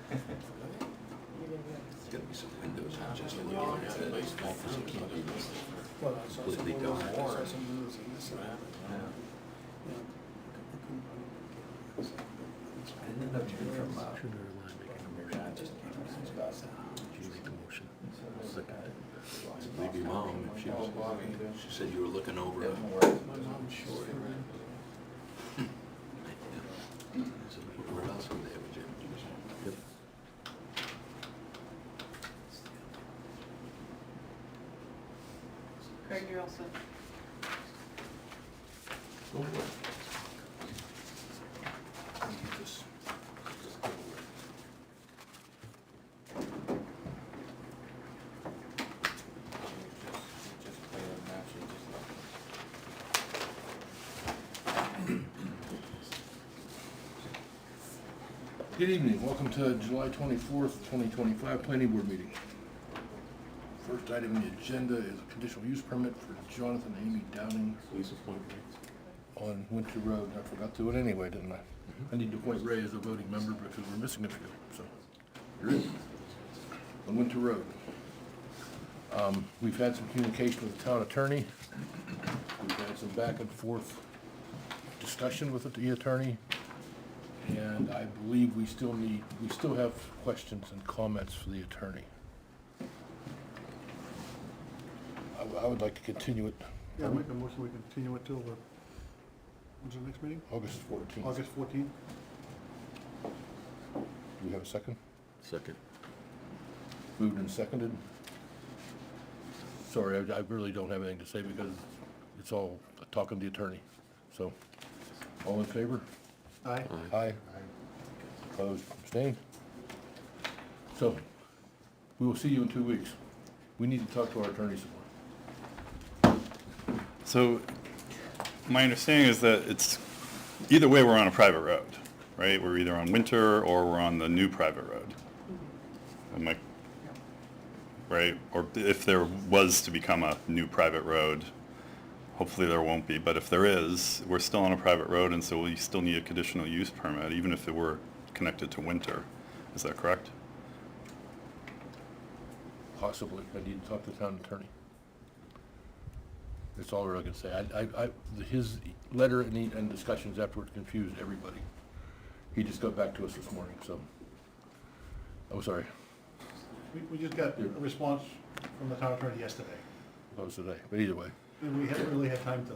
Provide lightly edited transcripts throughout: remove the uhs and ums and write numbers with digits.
There's gotta be some windows, not just in the yard, it's a nice office, you can't do this completely dark. I didn't know you from, Maybe mom, if she was, she said you were looking over. So where else would they have a gym? Yep. Craig, you're all set. Go for it. You just go for it. Good evening, welcome to July 24th, 2025 Planning Board meeting. First item on the agenda is a conditional use permit for Jonathan and Amy Downing on Winter Road. I forgot to do it anyway, didn't I? I need to appoint Ray as a voting member because we're missing a few, so. You're in. On Winter Road. We've had some communication with the town attorney. We've had some back and forth discussion with the attorney. And I believe we still have questions and comments for the attorney. I would like to continue it. Yeah, make a motion, we continue it till the, when's the next meeting? August 14th. August 14th? Do we have a second? Second. Moved and seconded. Sorry, I really don't have anything to say because it's all talking to the attorney. So, all in favor? Aye. Aye. Opposed, abstained? So, we will see you in 2 weeks. We need to talk to our attorney some more. So, my understanding is that it's, either way, we're on a private road, right? We're either on Winter or we're on the new private road. Am I, right? Or if there was to become a new private road, hopefully there won't be, but if there is, we're still on a private road, and so we still need a conditional use permit, even if it were connected to Winter. Is that correct? Possibly. I need to talk to the town attorney. That's all I can say. His letter and discussions afterwards confused everybody. He just got back to us this morning, so. I'm sorry. We just got a response from the town attorney yesterday, That was today, but either way. and we haven't really had time to,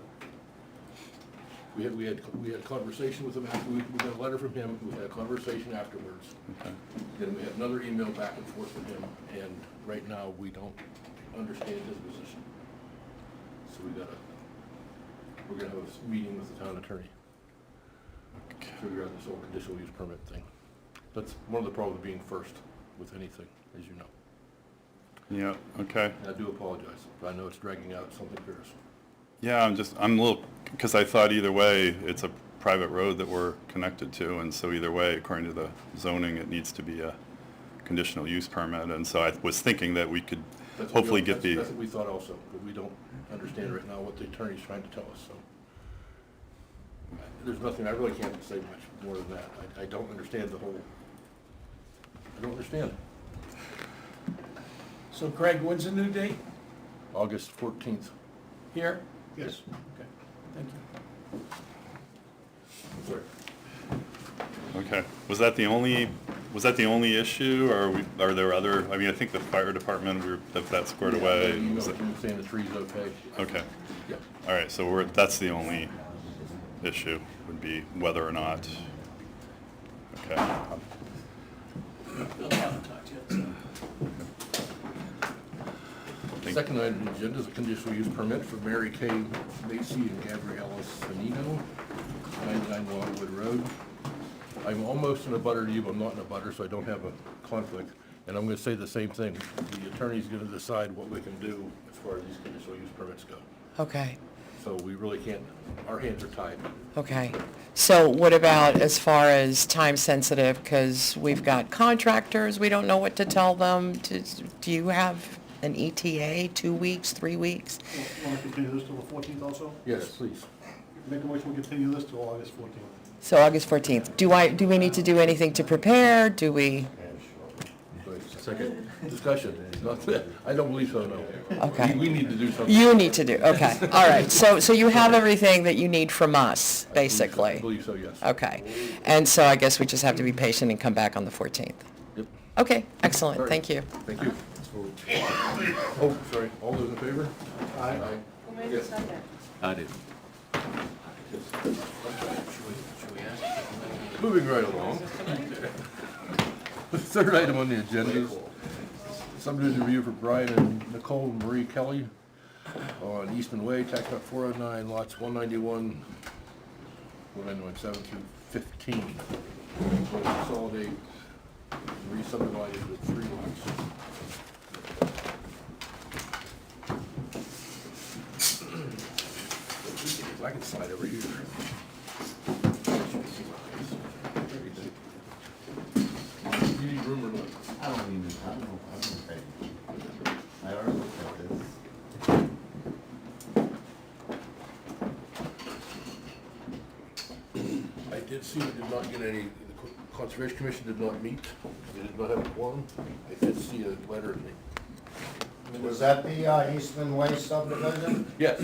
We had a conversation with him after, we got a letter from him, we had a conversation afterwards. Okay. Then we had another email back and forth with him, and right now, we don't understand his position. So we're gonna have a meeting with the town attorney. Figure out this whole conditional use permit thing. That's one of the problems being first with anything, as you know. Yeah, okay. And I do apologize, but I know it's dragging out something fierce. Yeah, I'm a little, because I thought either way, it's a private road that we're connected to, and so either way, according to the zoning, it needs to be a conditional use permit, and so I was thinking that we could That's what hopefully we- get the, That's what we thought also, but we don't understand right now what the attorney's trying to tell us, so. There's nothing, I really can't say much more than that. I don't understand the whole, I don't understand. So Craig, when's the new date? August 14th. Here? yes. Okay, thank you. Sorry. okay. Was that the only issue, or are there other, I mean, I think the fire department, that's squared away. Email Was it- from saying the tree's okay. Okay, Yeah. all right, so that's the only issue, would be whether or not, okay. Bill, I haven't talked to you, so. Thank- Second item on the agenda is a conditional use permit for Mary Kay Macy and Gabriella Sanino, 99 Longwood Road. I'm almost in a butter to you, but I'm not in a butter, so I don't have a conflict. And I'm gonna say the same thing. The attorney's gonna decide what we can do as far as these conditional use permits go. Okay, So we really can't, our hands are tied. okay. So what about as far as time sensitive, because we've got contractors, we don't know what to tell them. Do you have an ETA, 2 weeks, 3 weeks? Want to continue this till the 14th also? Yes, please. Make a motion, we continue this till August 14th. So August 14th. Do we need to do anything to prepare? Do we? Second. Discussion. I don't believe so, no. Okay. We need to do something. You need to do, okay, all right. So you have everything that you need from us, I basically? believe so, yes. Okay. And so I guess we just have to be patient and come back on the 14th. Yep. Okay, excellent, Sorry. thank you. Thank you. Oh, sorry, all those in favor? Aye. I didn't. Moving right along. The third item on the agenda is subdivision review for Brian and Nicole Marie Kelly on Eastman Way, tax map 409, lots 191, 7 through 15. We'll consolidate and re-subdivide into 3 lots. I can slide over here. You need room or not? I don't know, I'm okay. I already looked at this. I did see we did not get any, the Conservation Commission did not meet, they did not have a quorum. I did see a letter in the. Was that the Eastman Way subdivision? Yes,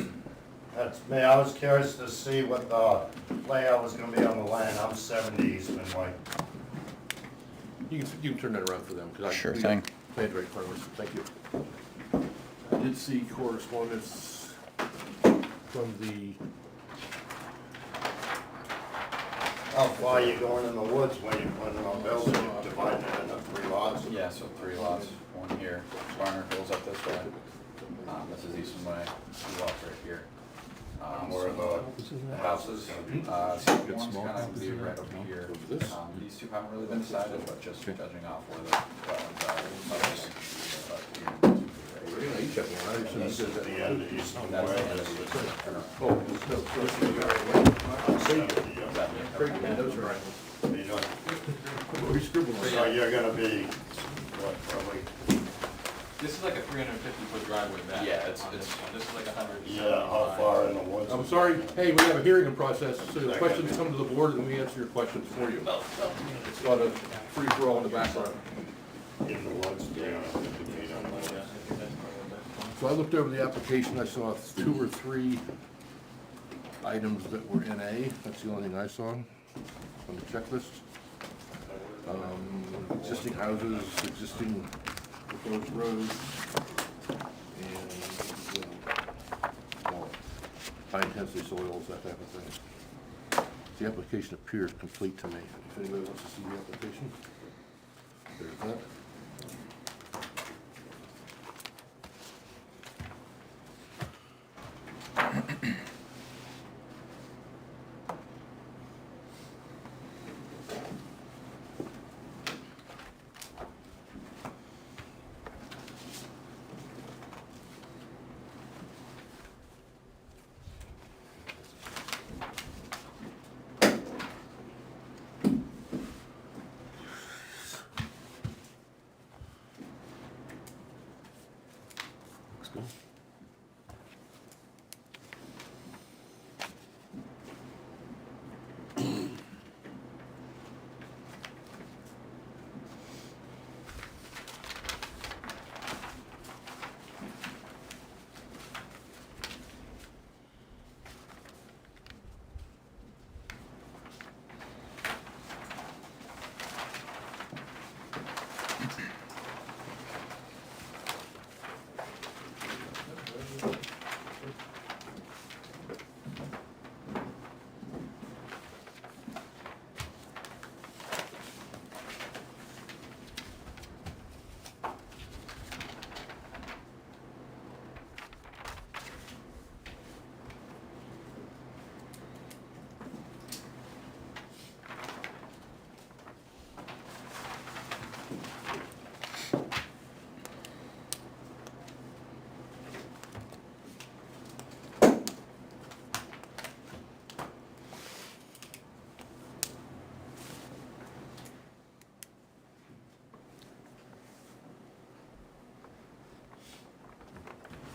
That's me, I was curious to see what the layout was gonna be on the land, I'm 70 Eastman Way. you can turn that around for them, because I. Sure we thing. got planned right in front of us, thank you. I did see correspondence from the, How far you going in the woods when you're putting on building, dividing it into 3 lots? Yeah, so 3 lots, one here, Barner goes up this way. This is Eastern Way, 2 lots right here. Where the The houses, so one's kind of be right over here. This? These 2 haven't really been decided, but just judging off where the wetlands are. we're gonna each have one, I assume This you is did the that. end of Eastman Way. Oh, no, so this is great, man, those are right. We scribbled on So that. you're gonna be, what, probably, This is like a 350-foot driveway back. Yeah, it's- on this one. This is like 100. yeah, how far in the woods? I'm sorry, hey, we have a hearing in process, so the questions come to the board and we answer your questions for you. It's not a free-for-all in the background. In the woods, 350 feet on the woods. So I looked over the application, I saw 2 or 3 items that were NA, that's the only thing I saw on the checklist. Existing houses, existing proposed roads, and high intensity soils, that type of thing. The application appears complete to me. If anybody wants to see the application, there's that. Looks good.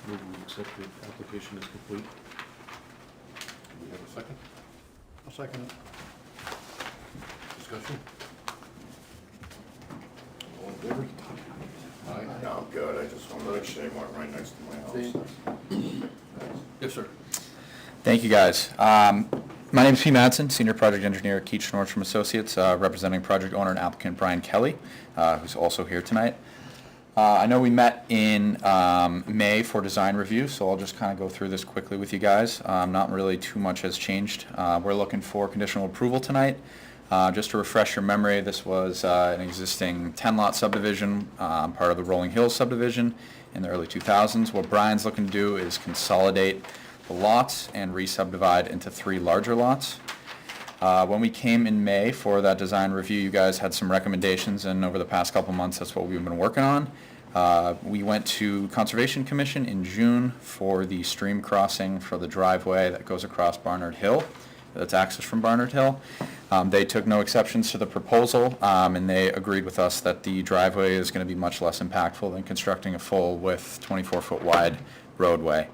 Move we accept the application is complete. Do we have a second? I'll second it. Discussion? All in favor? Dutch anymore, right next to my house. Yes, sir. Thank you, guys. My name is Pete Madsen, Senior Project Engineer at Keach Nordstrom Associates, representing project owner and applicant Brian Kelly, who's also here tonight. I know we met in May for design review, so I'll just kind of go through this quickly with you guys. Not really too much has changed. We're looking for conditional approval tonight. Just to refresh your memory, this was an existing 10-lot subdivision, part of the Rolling Hills subdivision in the early 2000s. What Brian's looking to do is consolidate the lots and re-subdivide into 3 larger lots. When we came in May for that design review, you guys had some recommendations, and over the past couple months, that's what we've been working on. We went to Conservation Commission in June for the stream crossing for the driveway that goes across Barnard Hill, that's access from Barnard Hill. They took no exceptions to the proposal, and they agreed with us that the driveway is going to be much less impactful than constructing a full-width, 24-foot wide roadway.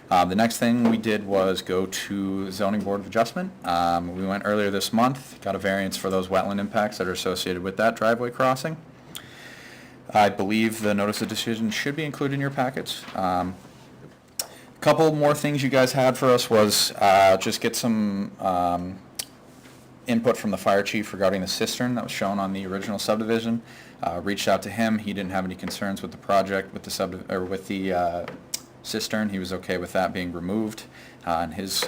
The next thing we did was go to Zoning Board of Adjustment. We went earlier this month, got a variance for those wetland impacts that are associated with that driveway crossing. I believe the notice of decision should be included in your packets. Couple more things you guys had for us was just get some input from the fire chief regarding the cistern that was shown on the original subdivision. Reached out to him. He didn't have any concerns with the project, with the cistern. He was okay with that being removed, and his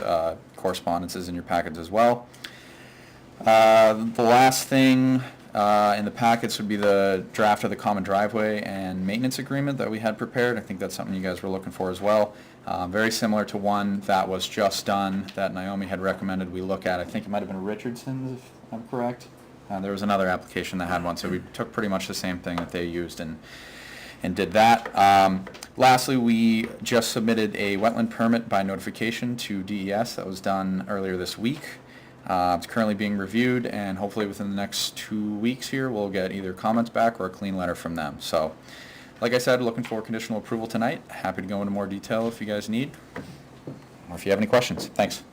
correspondence is in your packets as well. The last thing in the packets would be the draft of the common driveway and maintenance agreement that we had prepared. I think that's something you guys were looking for as well. Very similar to one that was just done that Naomi had recommended we look at. I think it might have been Richardson, if I'm correct. There was another application that had one, so we took pretty much the same thing that they used and did that. Lastly, we just submitted a wetland permit by notification to DES that was done earlier this week. It's currently being reviewed, and hopefully within the next 2 weeks here, we'll get either comments back or a clean letter from them. So, like I said, looking for conditional approval tonight. Happy to go into more detail if you guys need, or if you have any questions. Thanks.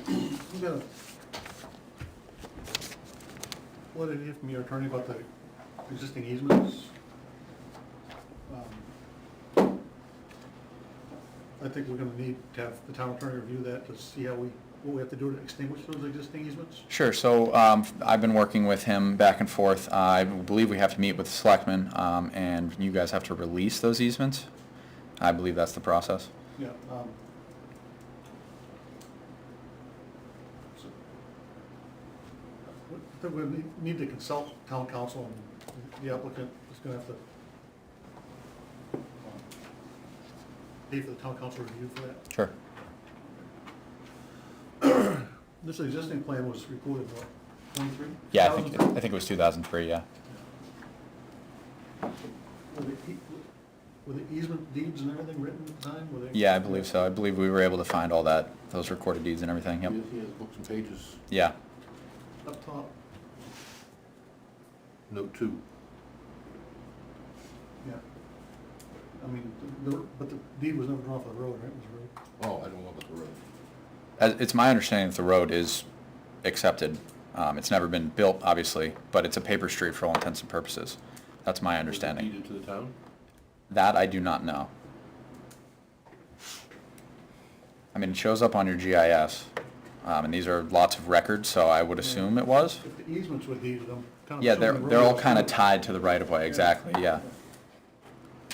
We got a letter here from your attorney about the existing easements. I think we're gonna need to have the town attorney review that to see what we have to do to extinguish those existing easements. Sure. So I've been working with him back and forth. I believe we have to meet with the selectmen, and you guys have to release those easements. I believe that's the process. Yeah. I think we need to consult town council, and the applicant is gonna have to pay for the town council review for that. Sure. This existing plan was recorded, what, 23? Yeah, I think it was 2003. Yeah. Were the easement deeds and everything written at the time? Were they? Yeah, I believe so. I believe we were able to find all that, those recorded deeds and everything. Yep. He has books and pages. Yeah. Up top, Note 2. yeah. I mean, but the deed was never drawn for the road, right? It was road. Oh, I don't know about the road. It's my understanding that the road is accepted. It's never been built, obviously, but it's a paper street for all intents and purposes. That's my understanding. Was it deeded to the town? That I do not know. I mean, it shows up on your GIS, and these are lots of records, so I would assume it was. If the easements were deeded, I'm kind of. Yeah, assuming the they're road all was kind of too. tied to the right-of-way, exactly, yeah.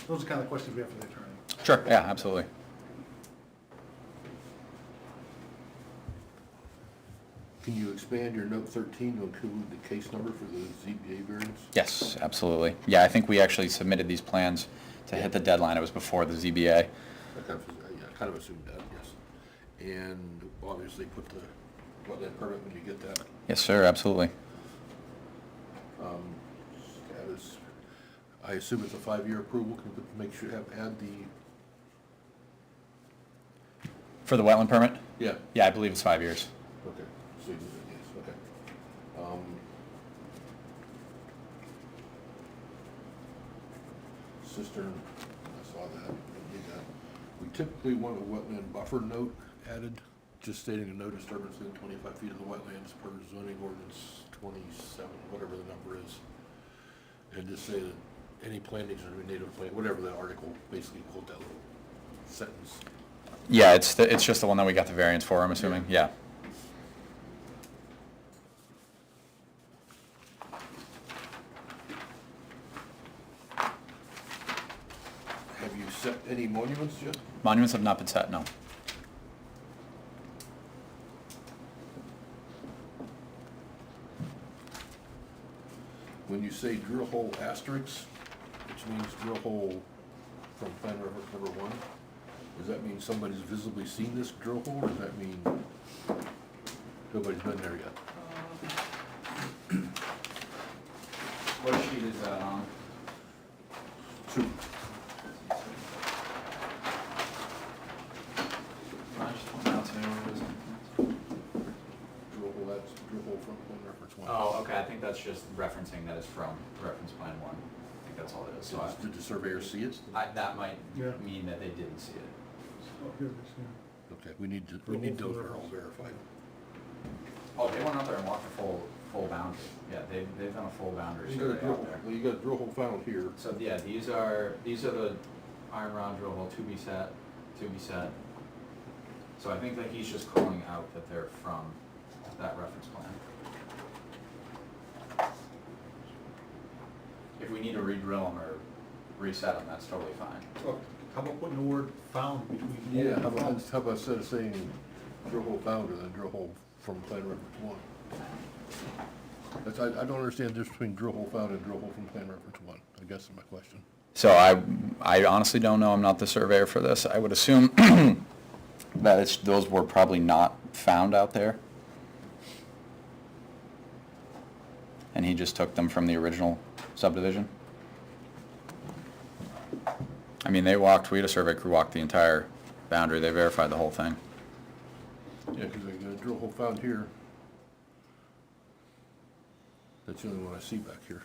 Those are the kind of questions we have for the attorney. Sure, yeah, absolutely. Can you expand your note 13 to include the case number for the ZBA variance? Yes, absolutely. Yeah, I think we actually submitted these plans to hit the deadline. It was before the ZBA. I kind of assumed that, yes. And obviously put the wetland permit when you get that. Yes, sir, absolutely. Status, I assume it's a 5-year approval. Can we make sure add the, For the wetland permit? yeah, Yeah, I believe it's 5 years. okay. So, yes, okay. Cistern, I saw that, we did that. We typically want a wetland buffer note added, just stating a no disturbance within 25 feet of the wetlands per zoning ordinance 27, whatever the number is. And just say that any plantings are native plant, whatever that article, basically quote that little sentence. Yeah, it's just the one that we got the variance for, I'm assuming, yeah. Have you set any monuments yet? Monuments have not been set, no. When you say drill hole asterisks, which means drill hole from plan reference number 1, does that mean somebody's visibly seen this drill hole, or does that mean nobody's been there yet? What sheet is that on? 2. Drill hole from plan reference 1. Oh, okay, I think that's just referencing that is from reference plan 1. I think that's all it is. So Did the surveyor see it? that might Yeah. mean that they didn't see it. Oh, here it is, yeah. Okay, we need those all verified. Oh, they went out there and walked the full boundary. Yeah, they've done a full boundary You got a survey drill, out there. well, you got a drill hole found here. So yeah, these are the iron rod drill hole to be set. So I think that he's just calling out that they're from that reference plan. If we need to re-drill them or reset them, that's totally fine. Well, how about putting the word found between? Yeah, how about instead of saying drill hole found, or then drill hole from plan reference 1? That's, I don't understand the difference between drill hole found and drill hole from plan reference 1, I guess is my question. So I honestly don't know, I'm not the surveyor for this. I would assume that those were probably not found out there. And he just took them from the original subdivision. I mean, we had a survey crew walk the entire boundary, they verified the whole thing. Yeah, because I got a drill hole found here. That's the only one I see back here.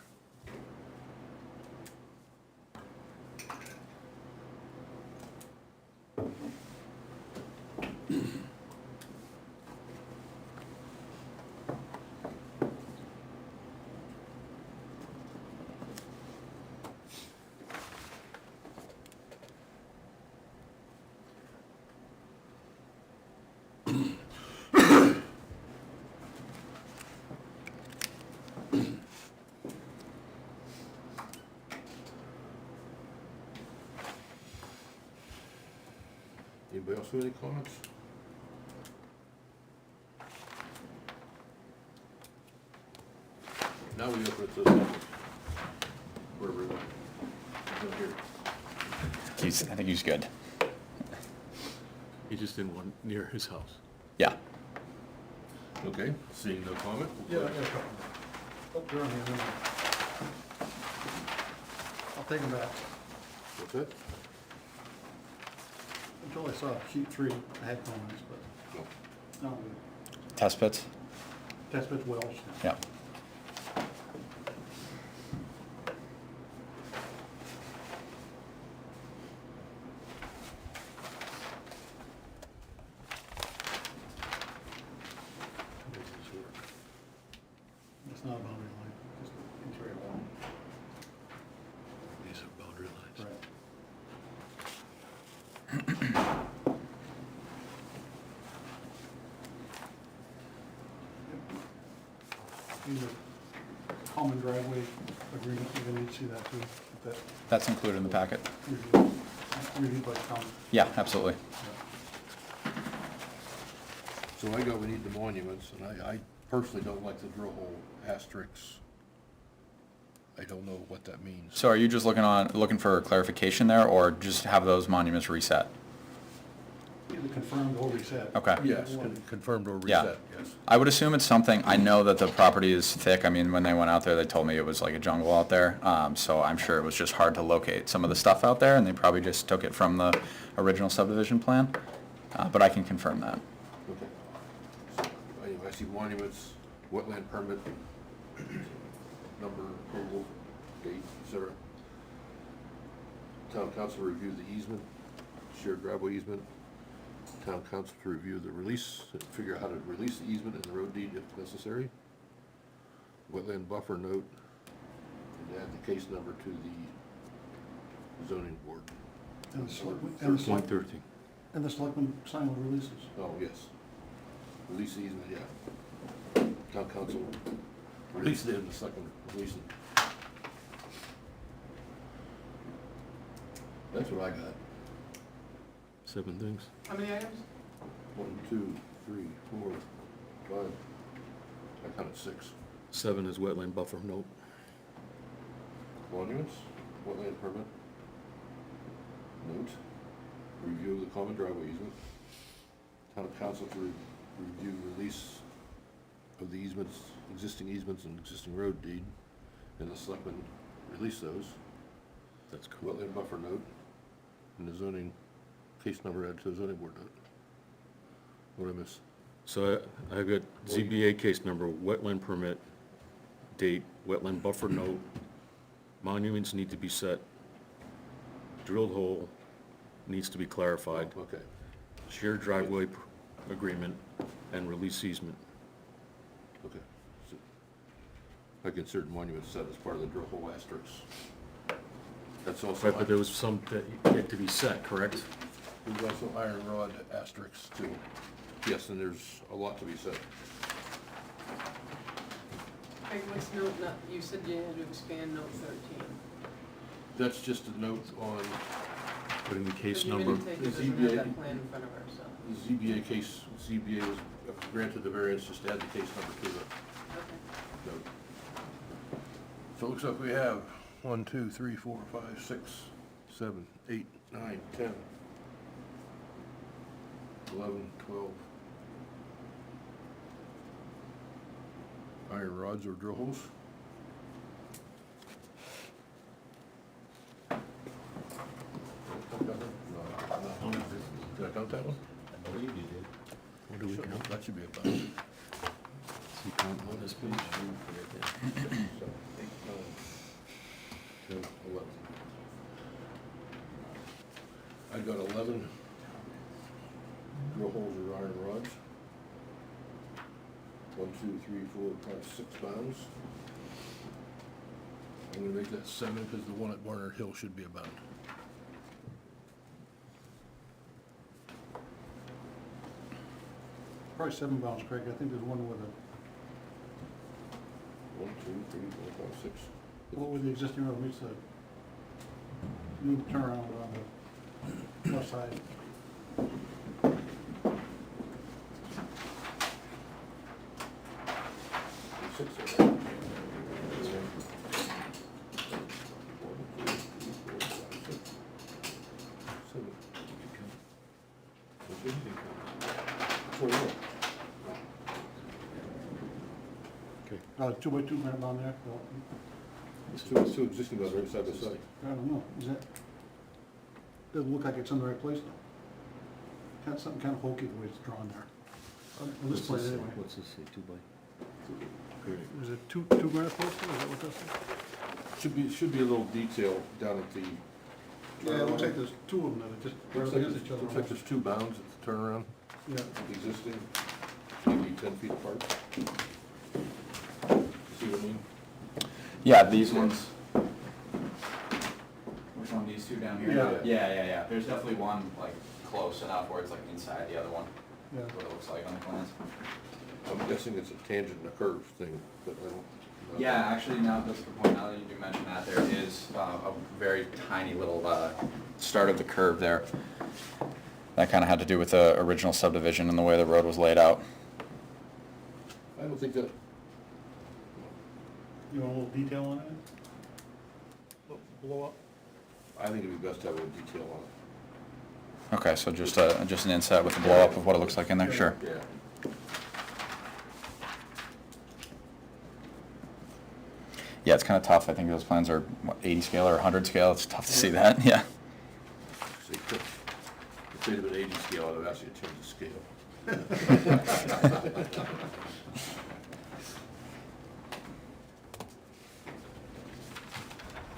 Anybody else have any comments? Now we open it to the public. Where we want. Here. I think he's good. He just didn't want near his house. Yeah. Okay, seeing no comment? Yeah, I got a couple. Oh, they're on here, now. I'll take them back. What's that? Until I saw sheet 3, I had comments, but, no, Test pits? test pits wells. Yeah. It's not a boundary line, just a straight wall. These are boundary lines. Right. These are common driveway agreement, you're gonna need to see that too, that That's included in the packet. reviewed by county. Yeah, absolutely. So I got, we need the monuments, and I personally don't like the drill hole asterisks. I don't know what that means. So are you just looking for clarification there, or just have those monuments reset? Either confirmed or reset. Okay. Yes, confirmed or Yeah. reset, yes. I would assume it's something, I know that the property is thick, I mean, when they went out there, they told me it was like a jungle out there, so I'm sure it was just hard to locate some of the stuff out there, and they probably just took it from the original subdivision plan, but I can confirm that. Okay. So, anyway, I see monuments, wetland permit, number, approval, date, et cetera. Town council review the easement, shared driveway easement. Town council to review the release, and figure out how to release the easement and the road deed if necessary. Wetland buffer note, to add the case number to the zoning board. And the selectmen, 13. and the selectmen sign the releases. Oh, yes. Release the easement, yeah. Town council, release it in the second, release it. That's what I got. 7 things. How many items? 1, 2, 3, 4, 5. I counted 6. 7 is wetland buffer note. Monuments, wetland permit. Note, review of the common driveway easement. Town council to review release of the easements, existing easements and existing road deed, and the selectmen release those. That's cool. Wetland buffer note, and the zoning, case number added to the zoning board note. What did I miss? So I got ZBA case number, wetland permit, date, wetland buffer note, monuments need to be set, drilled hole needs to be clarified, Okay, shared driveway agreement, and release easement. okay. So I considered monuments set as part of the drill hole asterisks. That's also, Right, but there was some that yet to be set, correct? there's also iron rod asterisks too. Yes, and there's a lot to be said. Hey, what's note, you said you had to expand note 13. That's just a note on Putting the case The number, Minitake the doesn't have ZBA that plan in front of her, so. the ZBA case. ZBA was granted the variance, just add the case number to the Okay. note. So it looks like we have 1, 2, 3, 4, 5, 6, 7, 8, 9, 10, 11, 12 iron rods or drill holes. No. Did I count that one? I believe you did. what do we count? That should be about. So you count on this page? 7, 8, 9, 10, 11. I got 11 drill holes or iron rods. 1, 2, 3, 4, 5, 6 bounds. I'm gonna make that 7 because the one at Barnard Hill should be a bound. Probably 7 bounds, Craig. I think there's one with 1, 2, 3, 4, 5, 6. what with the existing road meets the new turnaround on the left side. Six there. 1, 2, 3, 4, 5, 6, 7. Which one did you count? 21. Okay. 2x2 man down there. Well, It's two existing ones right side by side. I don't know. Is that? Doesn't look like it's in the right place though. Kind of something kind of hokey the way it's drawn there. On this plan anyway. What's this say, 2 by? Is it two granite posts? Is that what this is? Should be a little detail down at the. Yeah, it looks like there's 2 of them that are just Looks right like, against each other. looks like there's 2 bounds at the turnaround, Yeah. existing, maybe 10 feet apart. See what I mean? Yeah, these ones. Which one, these two down here? Yeah. Yeah. There's definitely one like close enough where it's like inside the other one, Yeah. what it looks like on the plans. I'm guessing it's a tangent and a curve thing, but I don't. know. Yeah, actually, now that's the point, now that you do mention that, there is a very tiny little start of the curve there. That kind of had to do with the original subdivision and the way the road was laid out. I don't think that, You want a little detail on it? Blow up? I think it'd be best to have a little detail on it. Okay, so just an inset with a blow-up of what it looks like in there, sure. Yeah. Yeah, it's kind of tough, I think those plans are, what, 80 scale or 100 scale, it's tough to see that, yeah. See, if they'd have been 80 scale, I'd have asked you to change the scale.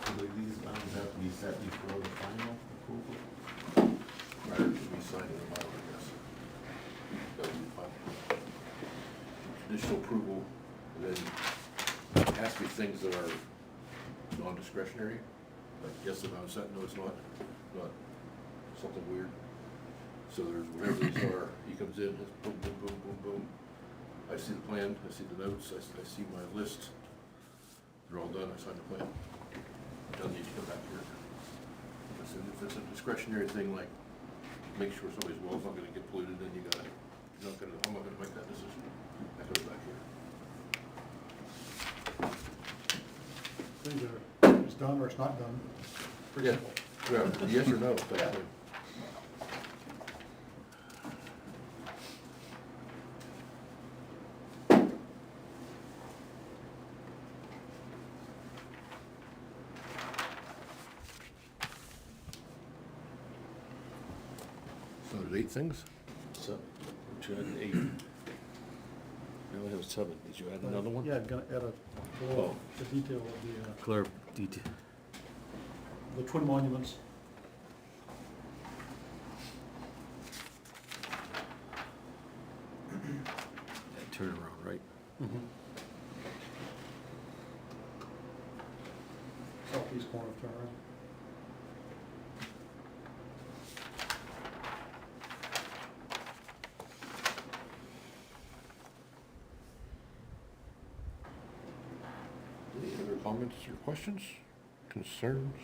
So these bounds have to be set before the final approval? Right, it should be signed in the model, I guess. That would be fine. Conditional approval, and then it has to be things that are non-discretionary, like yes, if I'm set, no, it's not something weird. So there's whatever these are, he comes in, it's boom, boom, boom, boom, boom. I see the plan, I see the notes, I see my list. They're all done, I sign the plan. Doesn't need to come back here. If it's a discretionary thing, like make sure somebody's well's not gonna get polluted, then I'm not gonna make that decision. That goes back here. Either it's done or it's not done. Pretty Yeah, simple. yeah, yes or no, type of thing. So there's 8 things? So, you added 8. Now we have 7. Did you add another one? Yeah, I'm gonna add Oh. the detail of Clear detail. the twin monuments. Turn around, right? Southeast corner of turnaround. Any other comments or questions, concerns?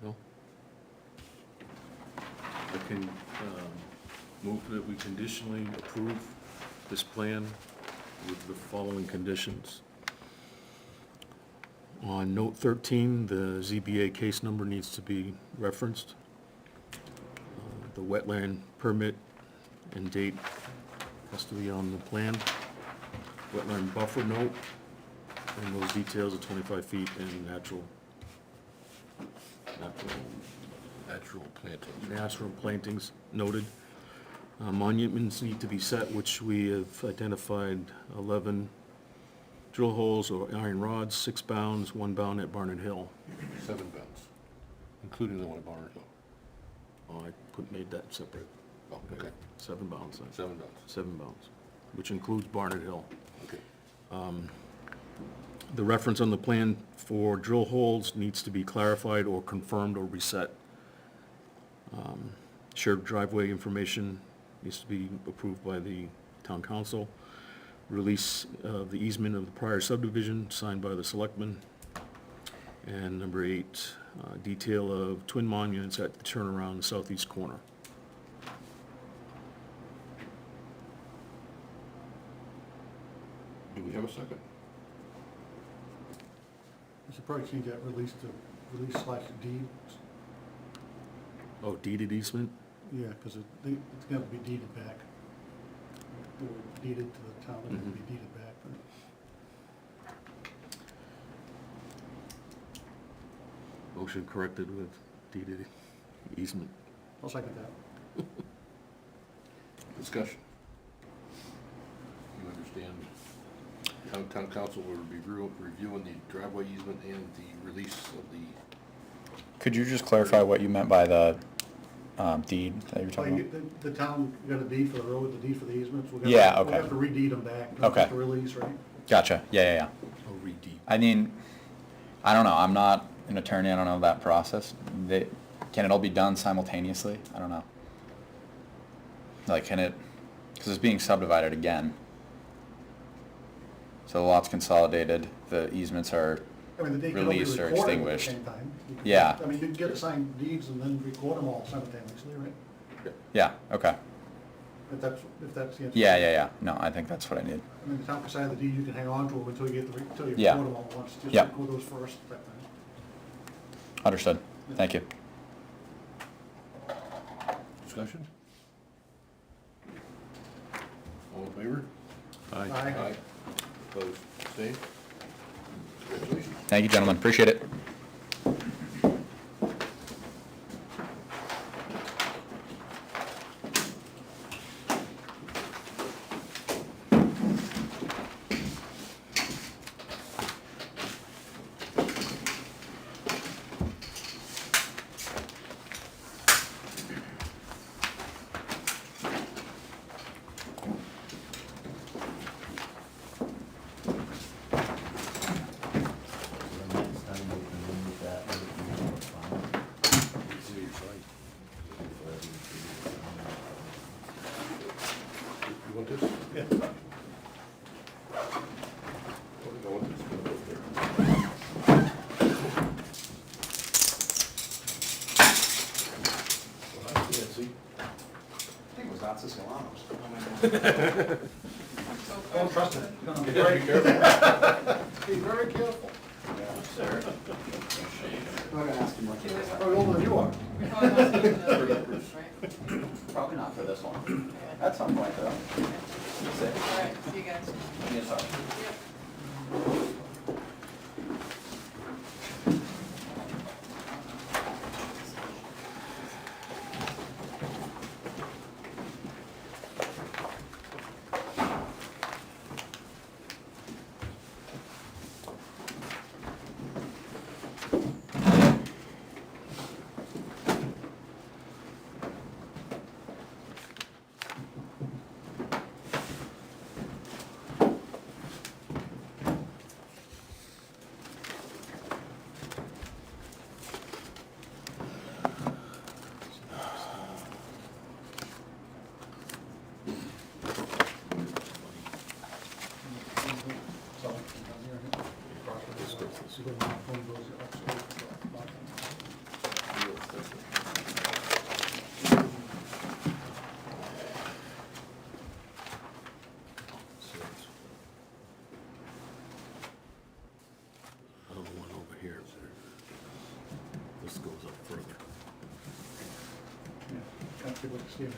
No? I can move that we conditionally approve this plan with the following conditions. On note 13, the ZBA case number needs to be referenced. The wetland permit and date has to be on the plan. Wetland buffer note, and those details of 25 feet and natural plantings noted. Monuments need to be set, which we have identified 11 drill holes or iron rods, 6 bounds, 1 bound at Barnard Hill. 7 bounds, including the one at Barnard Hill. Oh, made that separate. Oh, okay. 7 bounds, 7 bounds, 7 bounds, which includes Barnard Hill. okay. The reference on the plan for drill holes needs to be clarified or confirmed or reset. Shared driveway information needs to be approved by the town council. Release of the easement of the prior subdivision signed by the selectmen. And number 8, detail of twin monuments at the turnaround southeast corner. Do we have a second? You should probably change that release to release/deed. Oh, deeded easement? Yeah, because it's gonna be deeded back. Or deeded to the town, and it'll be deeded back. Motion corrected with deeded easement. I'll second that. Discussion. You understand, town council will be reviewing the driveway easement and the release of the, Could you just clarify what you meant by the deed that you were talking about? The town got a deed for the road, the deed for the easements. Yeah, We'll okay. have to re-deed them back. not Okay. just a release, right? Gotcha, yeah. Oh, re-deed. I mean, I don't know, I'm not an attorney, I don't know that process. Can it all be done simultaneously? I don't know. Like, can it, because it's being subdivided again. So the lot's consolidated, the easements are, I mean, they can all be Released or recorded at the extinguished. same time. You can- Yeah. I mean, you can get assigned deeds and then record them all simultaneously, right? yeah, okay. If that's the answer. Yeah, no, I think that's what I need. I mean, the town can sign the deed, you can hang on to them until you get until you Yeah. record them all at once. Just Yeah. record those first, type thing. Understood, thank you. discussion? All in favor? Aye. Aye. Opposed, abstained? Congratulations. Thank you, gentlemen, appreciate it. Don't trust it. Be very careful. Be very careful. Sir. I'm not gonna ask him much. Probably older than you are. We're probably not doing another one, right? Probably not for this one. At some point, though. All right, see you guys. Yes, sir. Yep. Another one over here. This goes up further. Can't see what the scheme is.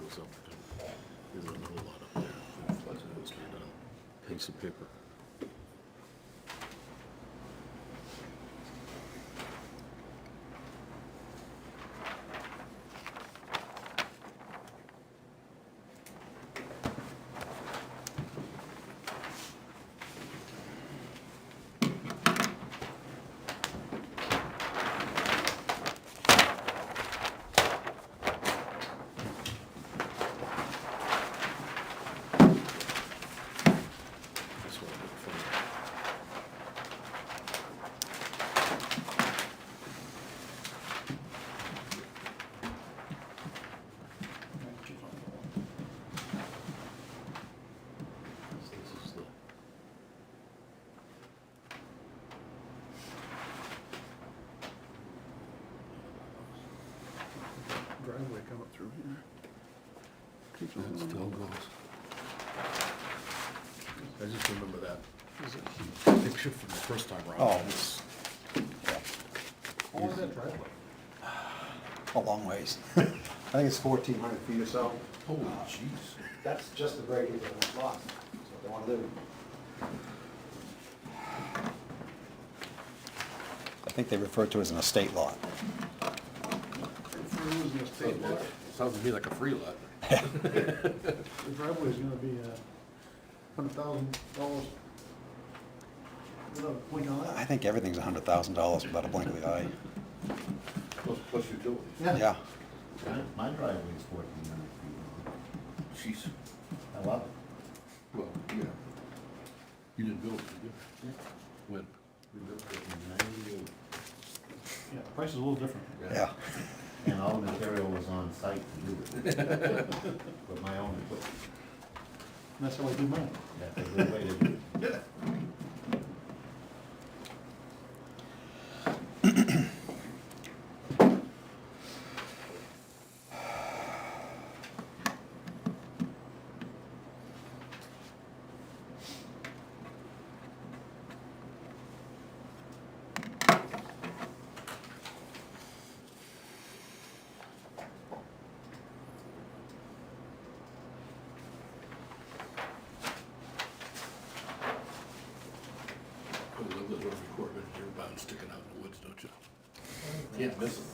Goes up to, there's another lot up there. That's what was done. Piece of paper. This one a bit further. This is the, Driveway coming through here. that still goes. I just remember that picture from the first time around. Oh. It's- How long is that driveway? A long ways. I think it's 1,400 feet or so. Holy jeez. That's just the break into the lot, so they want to live in. I think they refer to it as an estate lot. Sounds to me like a free lot. The driveway is gonna be $100,000. Without a blink on I that. think everything's $100,000 without a blink of the eye. Plus utilities. Yeah. My driveway's 1,400 feet Jeez. long. I love it. Well, yeah. You didn't build it, did you? Yeah. When? We built it in '98, Yeah, the price is a little different. Yeah. and all the material was on site to do it. With my own equipment. And that's how I do mine. That's a good way to do it. I love those Army Corps of Engineer bounds sticking out in the woods, don't you? Can't miss them.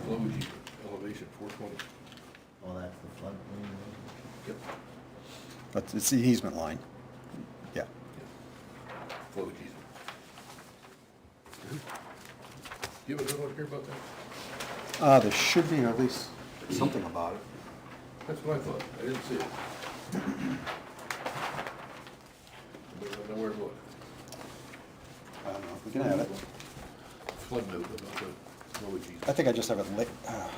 Flow heat, elevation 420. Oh, that's the floodplain road? Yep. But it's the easement line. Yeah. Flow heat. You have another one here about that? There should be at least something about it. That's what I thought. I didn't see it. I don't know where to look. I don't know, we can have it. Flood note about the flow heat. I think I just have it,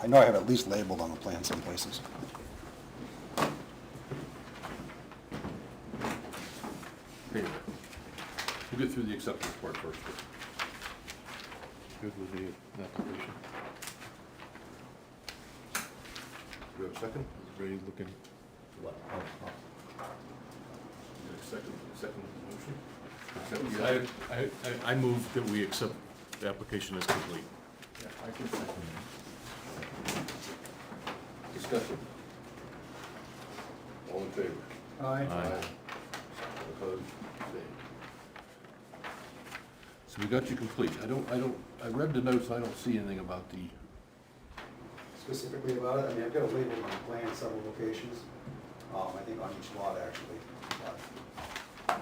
I know I have it at least labeled on the plan some places. Anyway, we'll get through the acceptance part first. Good with the application. we have a second? Ray looking, What? Second motion? I move that we accept the application as complete. Yeah, I can second that. Discussion. All in favor? Aye. Opposed? Abstained. So we got you complete. I read the notes, I don't see anything about the, Specifically about it, I mean, I've got it labeled on the plan, several locations, I think on each lot actually. But,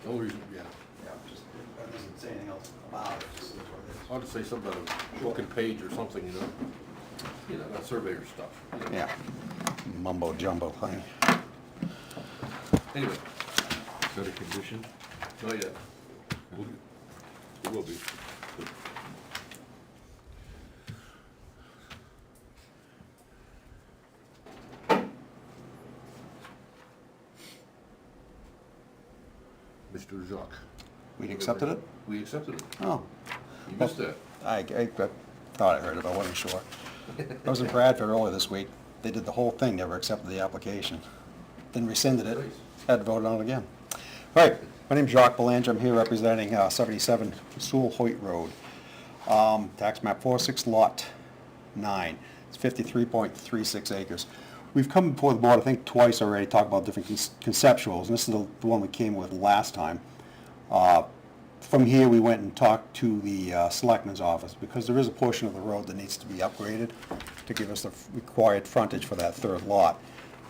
the only reason, yeah. yeah, just, it doesn't say anything else about it, just is what it is. I ought to say something about a book and page or something, you know? You know, that surveyor stuff. you know? Yeah, mumbo jumbo thing. Anyway, Is that a condition? not yet. It will be. Mr. Jacques. We accepted it? We accepted it. Oh, You missed that. I thought I heard it, I wasn't sure. I was in Bradford earlier this week. They did the whole thing, never accepted the application. Then rescinded it, had to vote on it again. All right, my name's Jacques Belanger. I'm here representing 77 Sewell Hoyt Road. Tax map 46, lot 9. It's 53.36 acres. We've come before the board, I think, twice already, talked about different conceptuals, and this is the one we came with last time. From here, we went and talked to the selectman's office, because there is a portion of the road that needs to be upgraded to give us the required frontage for that third lot.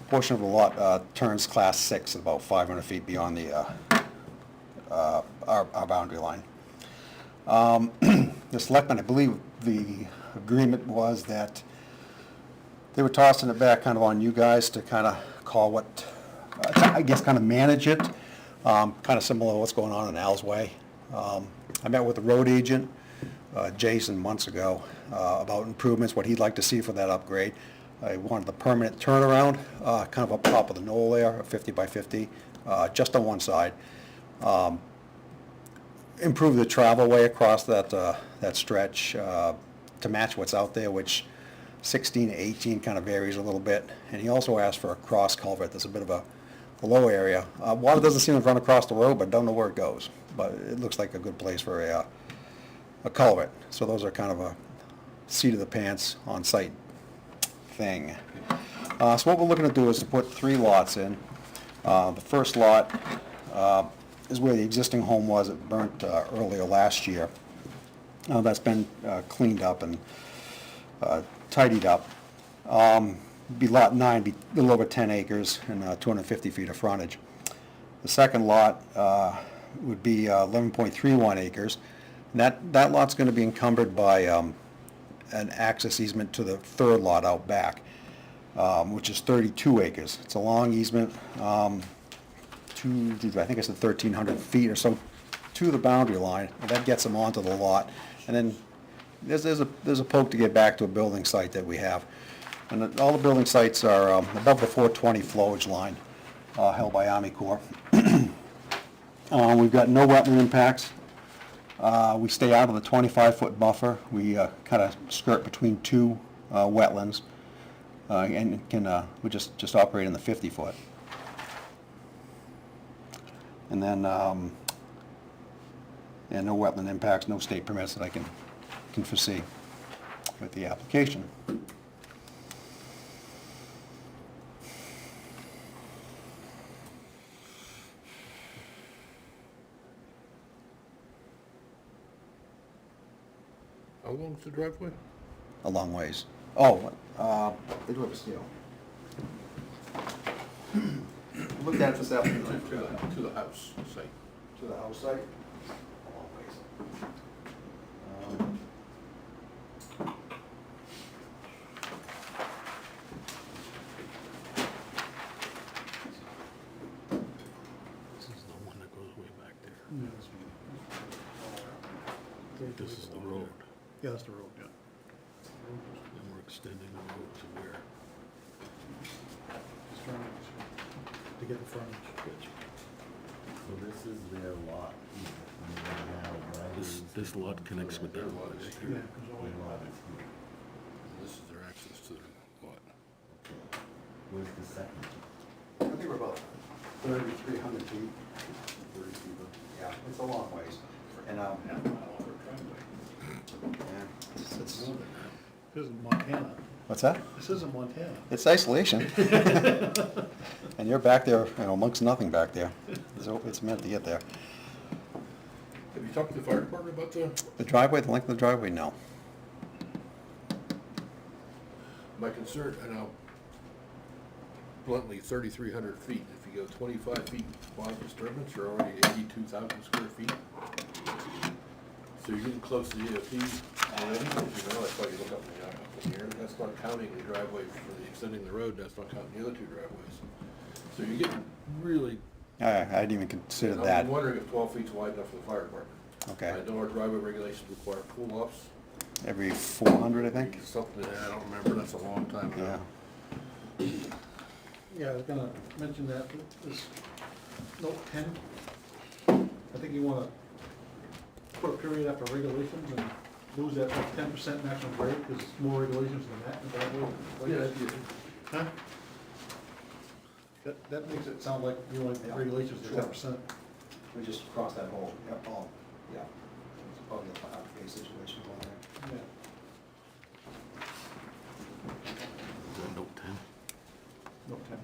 A portion of the lot turns class 6 at about 500 feet beyond the our boundary line. The selectmen, I believe the agreement was that they were tossing it back kind of on you guys to kind of call what, I guess, kind of manage it, kind of similar to what's going on in Al's Way. I met with the road agent, Jason, months ago, about improvements, what he'd like to see for that upgrade. I wanted the permanent turnaround, kind of up top of the knoll there, a 50 by 50, just on one side. Improve the travel way across that stretch to match what's out there, which 16 to 18 kind of varies a little bit. And he also asked for a cross culvert. There's a bit of a low area. Water doesn't seem to run across the road, but don't know where it goes. But it looks like a good place for a culvert. So those are kind of a seat of the pants on-site thing. So what we're looking to do is to put 3 lots in. The first lot is where the existing home was. It burnt earlier last year. That's been cleaned up and tidied up. Be lot 9, be a little over 10 acres and 250 feet of frontage. The second lot would be 11.31 acres. And that lot's going to be encumbered by an access easement to the third lot out back, which is 32 acres. It's a long easement, I think it's 1,300 feet or so to the boundary line, and that gets them onto the lot. And then there's a poke to get back to a building site that we have. And all the building sites are above the 420 flowage line, held by Army Corps. We've got no wetland impacts. We stay out of the 25-foot buffer. We kind of skirt between 2 wetlands, and we just operate in the 50-foot. And then, and no wetland impacts, no state permits that I can foresee with the application. How long's the driveway? A long ways. Oh, they do have a scale. Looked at it this afternoon. To the house site. To the house site? A long ways. This is the one that goes way back there. This is the road. Yeah, that's the road, yeah. And we're extending the road to where? Just trying to get the frontage. So this is their lot. And they have driveways. This lot connects with that lot. Yeah, it goes all the way Their lot back. is here. This is their access to the Where's the second? I think we're about 3,300 feet. Yeah, it's a long ways. And, yeah, it's- This isn't Montana. what's that? This isn't Montana. It's isolation. And you're back there, you know, amongst nothing back there. It's meant to get there. Have you talked to the fire department about The driveway, the length of the driveway, no. my concern, I know, bluntly, 3,300 feet. If you go 25 feet bottom disturbance, you're already at 82,000 square feet. So you're getting close to the EOT already, as you know, that's why you look up in the air. That's not counting the driveway for the extending the road, that's not counting the other two driveways. So you're getting really, I didn't even consider I'm that. wondering if 12 feet's wide enough for the fire department. Okay. I know our driveway regulations require pull-offs, Every 400, I think? something, I don't remember, that's a long time Yeah. ago. Yeah, I was gonna mention that, this note 10, I think you wanna put a period after regulations and lose that 10% maximum grade, because it's more regulations than that, in that way. Yeah, Huh? That makes it sound like you want regulations to 10%. We just cross that whole, yeah. It's probably a five-phase situation going there. Yeah. Is that note 10? Note 10.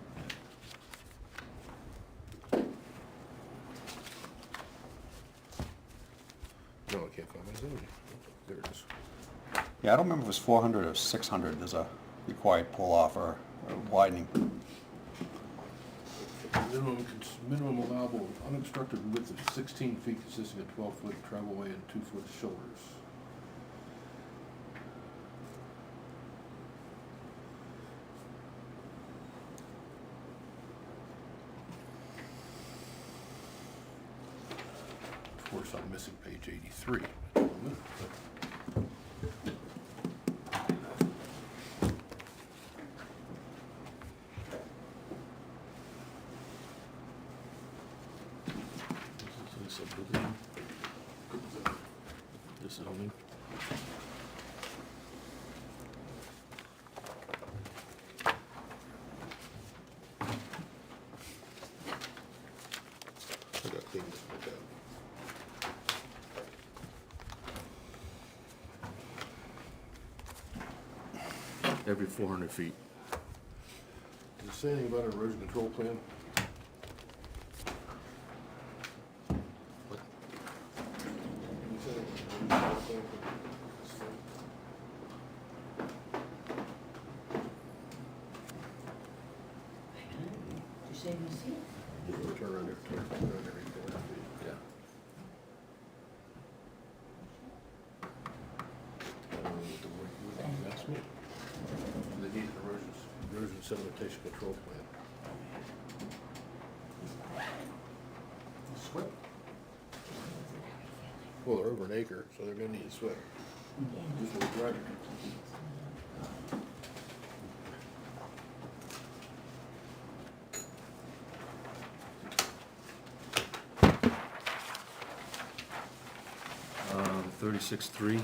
No, I can't find my zoning. There it is. Yeah, I don't remember if it was 400 or 600, there's a required pull-off or widening. Minimum allowable unobstructed width of 16 feet consisting of 12-foot travelway and 2-foot shoulders. Of course, I'm missing page 83. This is a subdivision. This is zoning. I gotta clean this book out. Every 400 feet. Does it say anything about an erosion control plan? Turn around there, turn around there, 400 feet. Yeah. You asked me. They need an erosion sedimentation control plan. SWIP? Well, they're over an acre, so they're gonna need a SWIP. Just for the driving. Uh, 36.3,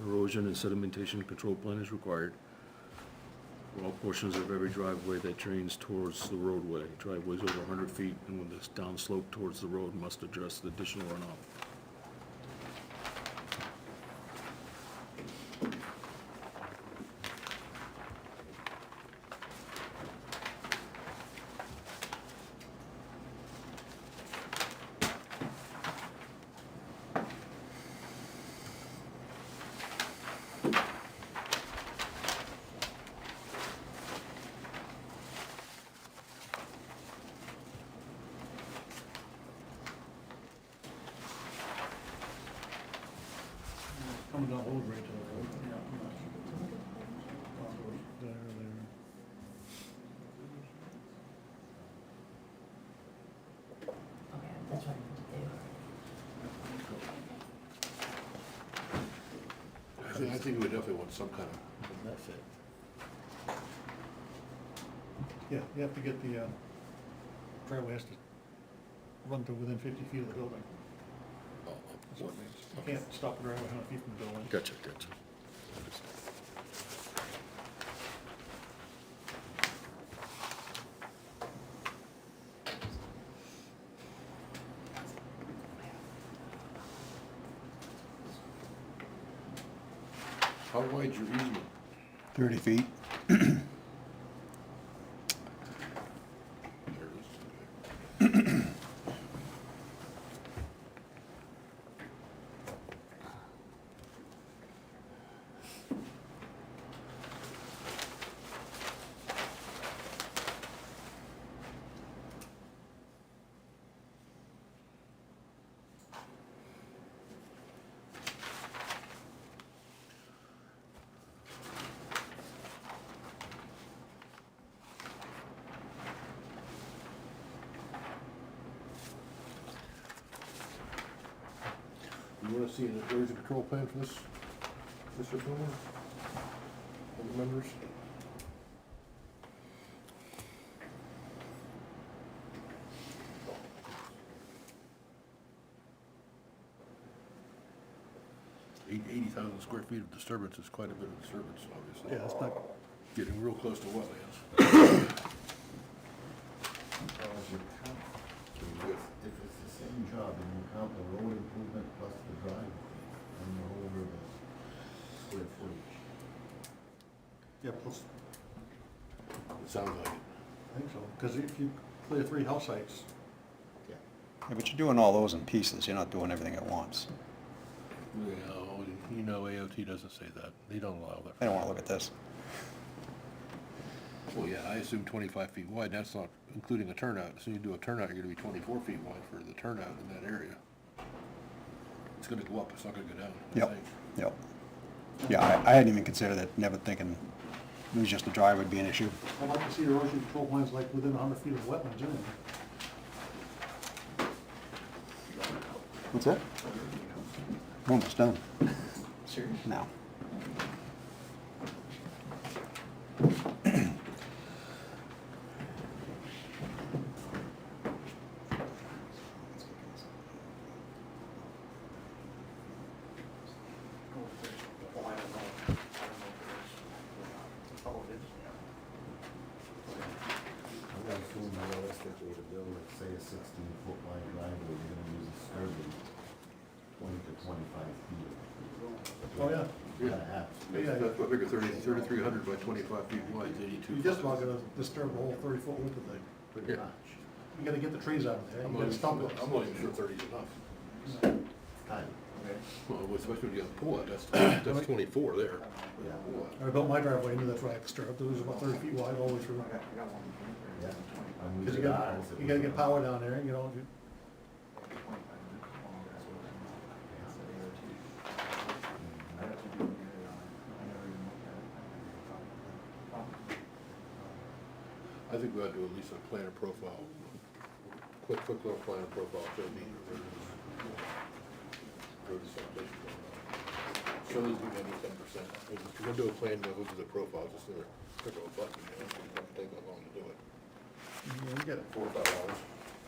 erosion and sedimentation control plan is required for all portions of every driveway that drains towards the roadway. Driveways over 100 feet and with this downslope towards the road must address the additional runoff. Coming down Old Bridge. Yeah. There. I think we definitely want some kind of, doesn't that fit? Yeah, you have to get the driveway has to run to within 50 feet of the building. That's what it means. You can't stop the driveway 100 feet from the building. Gotcha. How wide's your easement? 30 feet. There it is. You wanna see an erosion control plan for this, Mr. Boomer? Other members? Eighty thousand square feet of disturbance is quite a bit of disturbance, obviously. Yeah, it's not, Getting real close to wetlands. So is your count, if it's the same job, and you count the road improvement plus the drive, and you're over the square footage. yeah, plus, It sounds like it. I think so, because if you clear 3 house sites, Yeah. Yeah, but you're doing all those in pieces, you're not doing everything at once. Well, you know AOT doesn't say that. They don't allow that. They don't wanna look at this. Well, yeah, I assume 25 feet wide, that's not including a turnout. So you do a turnout, you're gonna be 24 feet wide for the turnout in that area. It's gonna go up, it's not gonna go down, I Yep, think. yep. Yeah, I hadn't even considered it, never thinking it was just a drive would be an issue. I'd like to see erosion control plans like within 100 feet of wetlands anyway. What's that? Almost done. Seriously? No. I would assume realistically to build, like, say, a 16-foot wide driveway, you're gonna use a disturbance 20 to 25 feet. Oh, yeah. Gotta have. Yeah, That's what I figure 3,300 by 25 feet wide is 82. you're just about gonna disturb the whole 30-foot width of thing. Pretty Yeah. much. You gotta get the trees out of there, I'm you not gotta even stump sure, it. I'm not even sure 30 is enough. Time. Well, especially when you got a pull out, that's 24 there. Yeah. When I built my driveway, I knew that's what I disturbed, it was about 30 feet wide all the way through. Yeah. I'm Because using ours. you gotta get power down there, you know, I think we ought to do at least a plan and profile. Quick little plan and profile, so it'd be. Shows we got 10%. If you're gonna do a plan, we'll do the profile, just click a button, you know, it doesn't take that long to do it. you get 4 or 5 hours.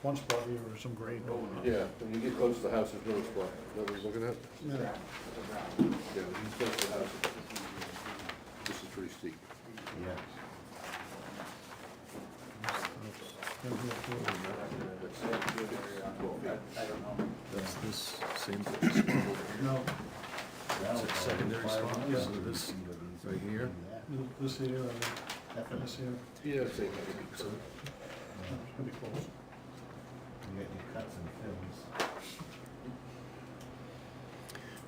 one spot here or some grade. Yeah, when you get close to the house, there's no spot. Is that what you're looking at? Yeah. Yeah, when you get close to the house, this is pretty steep. Yeah. That's this same No, secondary spot, so this right here. this here, Definitely. this here, Yeah, same, so. it's gonna be close. You get your cuts and films.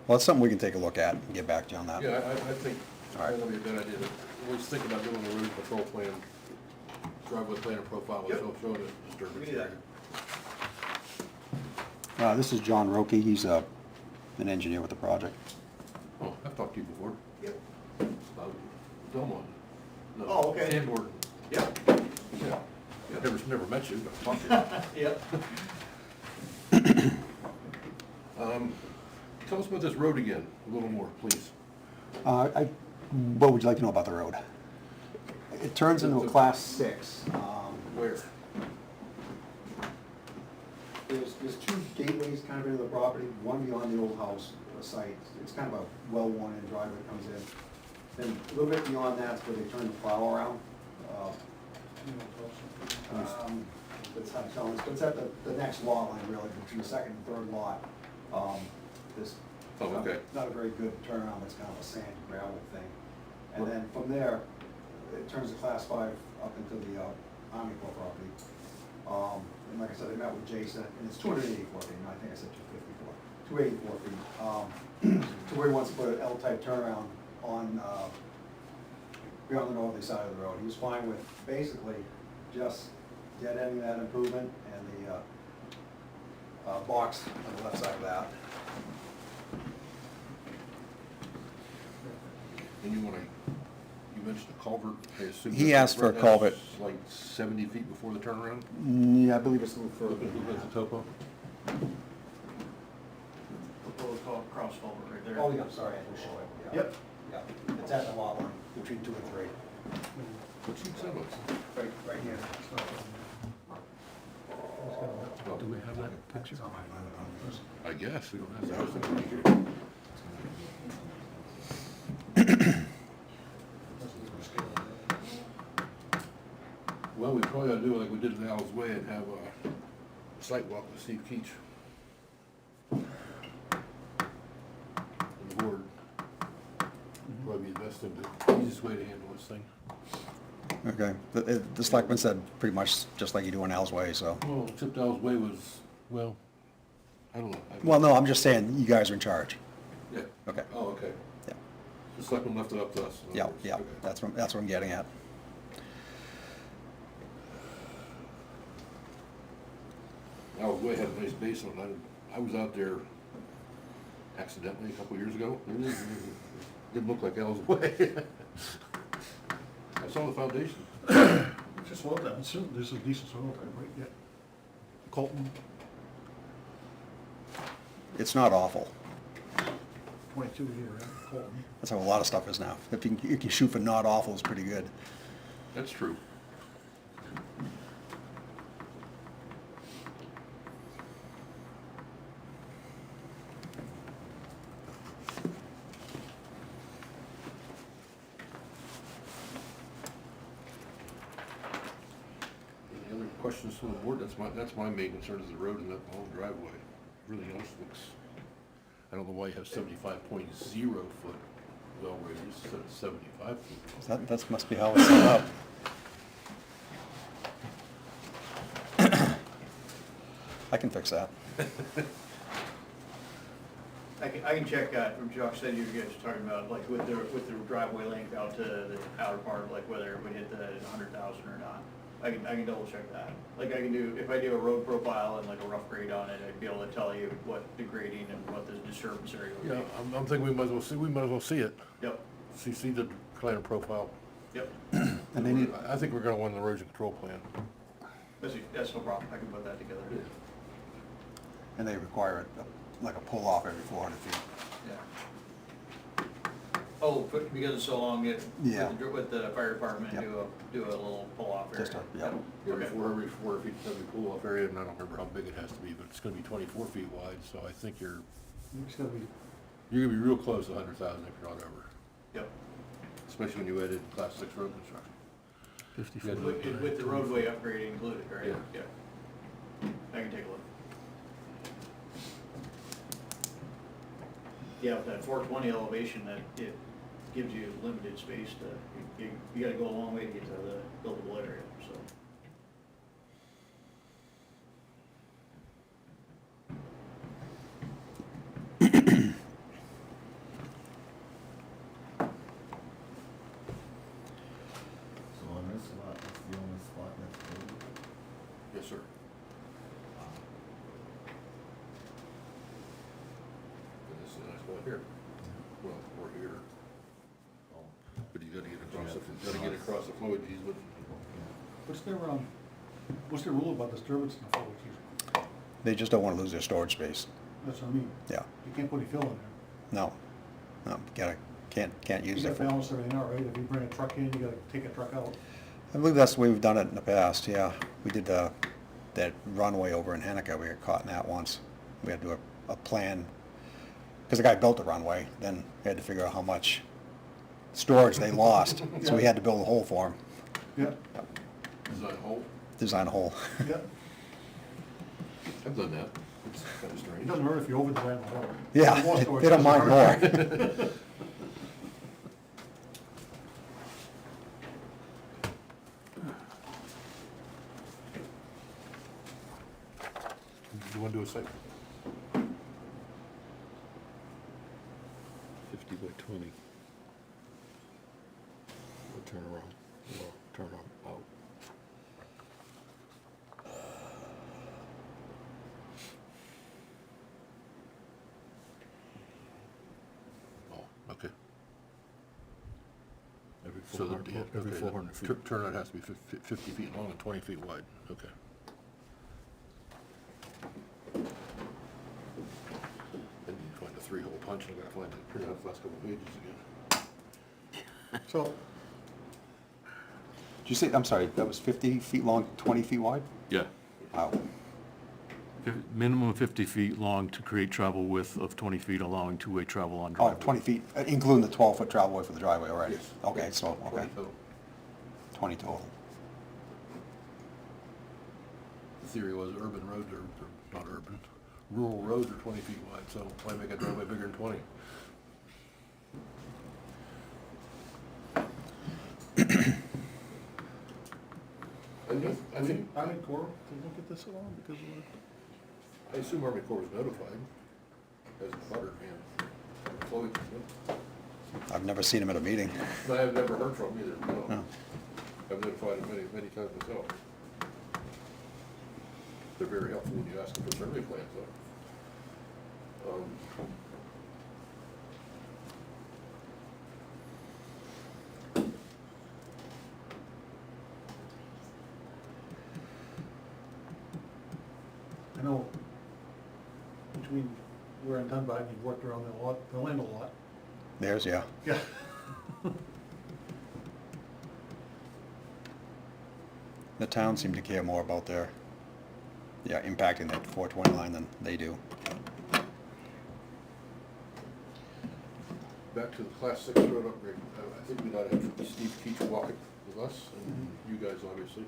Well, it's something we can take a look at and get back to you on that. Yeah, I think All right. that'd be a good idea. We're just thinking about doing a road patrol plan, driveway plan and profile, and show the disturbance area. This is John Roki, he's an engineer with the project. Oh, I've talked to you before. Yep. About Delmont. No, Oh, okay. Sanborn. Yeah. Yeah. Yeah, never met you, but I've talked to you. Yep. Tell us about this road again, a little more, please. What would you like to know about the road? It turns into a class 6. Where? There's 2 gateways kind of into the property, one beyond the old house site. It's kind of a well-worn-in driveway that comes in. Then a little bit beyond that's where they turn the plow around. That's how it's, it's at the next lot line really, between the second and third lot. There's Oh, okay. Not a very good turnaround, it's kind of a sand gravel thing. And then from there, it turns to class 5 up into the Army Corps property. And like I said, I met with Jason, and it's 284 feet, no, I think I said 254, 284 feet. To where he wants to put an L-type turnaround on, beyond the northerly side of the road. He was fine with basically just dead ending that improvement and the box on the left side of that. And you mentioned a culvert, I assume. He asked for a that's culvert. Like 70 feet before the turnaround? Yeah, I believe it's a little further. Look at the topo. Proposed cross culvert right there. Oh, yeah, sorry, I didn't show it. Yeah. Yep. Yeah, it's at the lot line, between 2 and 3, What sheet said was? right here. Do we have that picture? It's on my mind. I guess, we don't have that. I was thinking well, we probably ought to do it like we did in Al's Way and have a site walk with Steve Keach. And the board. Probably be the best thing, the easiest way to handle this thing. Okay, the selectman said pretty much just like you do in Al's Way, so. Well, except Al's Way was, well, I don't know. Well, no, I'm just saying, you guys are in charge. Yeah. Okay. Oh, okay. Yeah, The selectmen left it up to us. in yeah, other words. yeah, Okay. that's what I'm getting at. Al's Way had a nice basin. I was out there accidentally a couple years ago. It didn't look like Al's Way. I saw the foundation. It's just soil type, there's a decent soil type, right, yeah. Colton, It's not awful. 22 here, right, Colton. That's how a lot of stuff is now. If you can shoot for not awful, it's pretty good. That's true. Any other questions from the board? That's my main concern is the road and that whole driveway. Everything else looks, I don't know why you have 75.0 foot well radius instead of 75 feet. That must be how it's set up. I can fix that. I can check, Josh said you guys were talking about, like, with the driveway length out to the outer part, like whether it would hit the 100,000 or not. I can double check that. Like, I can do, if I do a road profile and like a rough grade on it, I'd be able to tell you what the grading and what the disturbance area would be. Yeah, I'm thinking we might as well see it. Yep, See the plan profile. yep. And they need, I think we're gonna want an erosion control plan. That's no problem. I can put that together. and they require like a pull-off every 400 feet. Yeah. Oh, because it's so long, Yeah. with the fire department, Yep. do a little pull-off area. Just a- yeah. Okay. Every 4 feet, every pull off area, and I don't remember how big it has to be, but it's gonna be 24 feet wide, so I think you're It's gonna be, gonna be real close to 100,000 if you're not over, Yep. especially when you add in class 6 road construction. 50 foot. With the roadway upgrade included, right? Yeah. I can take a look. Yeah, with that 420 elevation, that it gives you limited space to, you gotta go a long way to get to the buildable area, so. So on this lot, it's the only spot that's buildable. Yes, sir. And this is a nice spot here. Well, or here. But you gotta get across the flowage easement. what's their rule about disturbance in the forward season? They just don't want to lose their storage space. That's what I mean. Yeah, You can't put any fill in there. no, can't You use gotta it. balance everything out, right? If you bring a truck in, you gotta take a truck out. I believe that's the way we've done it in the past, yeah. We did that runway over in Hennecker, we got caught in that once. We had to do a plan, because the guy built the runway, then we had to figure out how much storage they lost, so we had to build a hole for them, Design hole. design a hole. Yeah. I've done that. It's kind of It strange. doesn't hurt if you overdrive the hole. Yeah, The war storage they don't doesn't mind hurt. more. You wanna do a site? 50 by 20. Or turn around, or turn out. Oh, okay. Every So the, 400, yeah, every okay, 400 the feet. turnout has to be 50 feet long and 20 feet wide, okay. And you find a 3-hole punch, I gotta find the printout the last couple pages again. So, did you say, I'm sorry, that was 50 feet long, 20 feet wide? Yeah, Wow. minimum 50 feet long to create travel width of 20 feet, allowing two-way travel on Oh, driveway. 20 feet, including the 12-foot travel way for the driveway already? Yes. Okay, so, 20 okay, total. 20 total. The theory was urban roads are not urban, rural roads are 20 feet wide, so why make a driveway bigger than 20? I think, Army Corps to look at this at all because of I assume Army Corps was notified as a butter man. Chloe, I've never seen him at a meeting. I have never heard from him either, no. No. I've notified him many times myself. They're very helpful when you ask them for survey plans, though. I know between where and Dunbar, you've worked around the land a lot. There's, yeah. Yeah. The towns seem to care more about their, impacting that 420 line than they do. Back to the Class 6 road upgrade, I think we ought to have Steve Keach walk it with us, and you guys obviously,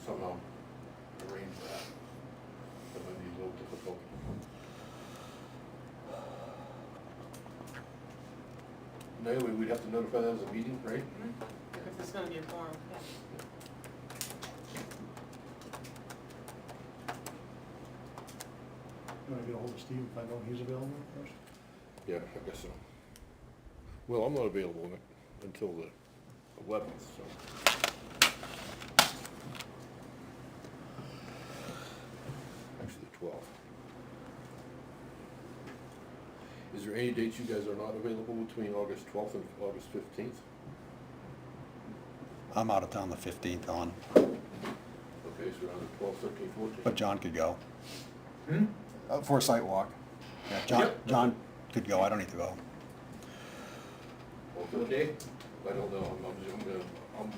somehow arrange that. That might be a little difficult. Naomi, we'd have to notify that as a meeting, right? If it's gonna be a forum, yeah. You wanna get ahold of Steve and find out when he's available first? Yeah, I guess so. Well, I'm not available until the 11th, so. Actually, the 12th. Is there any dates you guys are not available between August 12th and August 15th? I'm out of town the 15th on, Okay, so around the 12th, 13th, 14th? but John could go. Hmm? For a site walk. Yeah, John, Yep. John could go, I don't need to go. What day? I don't know, I'm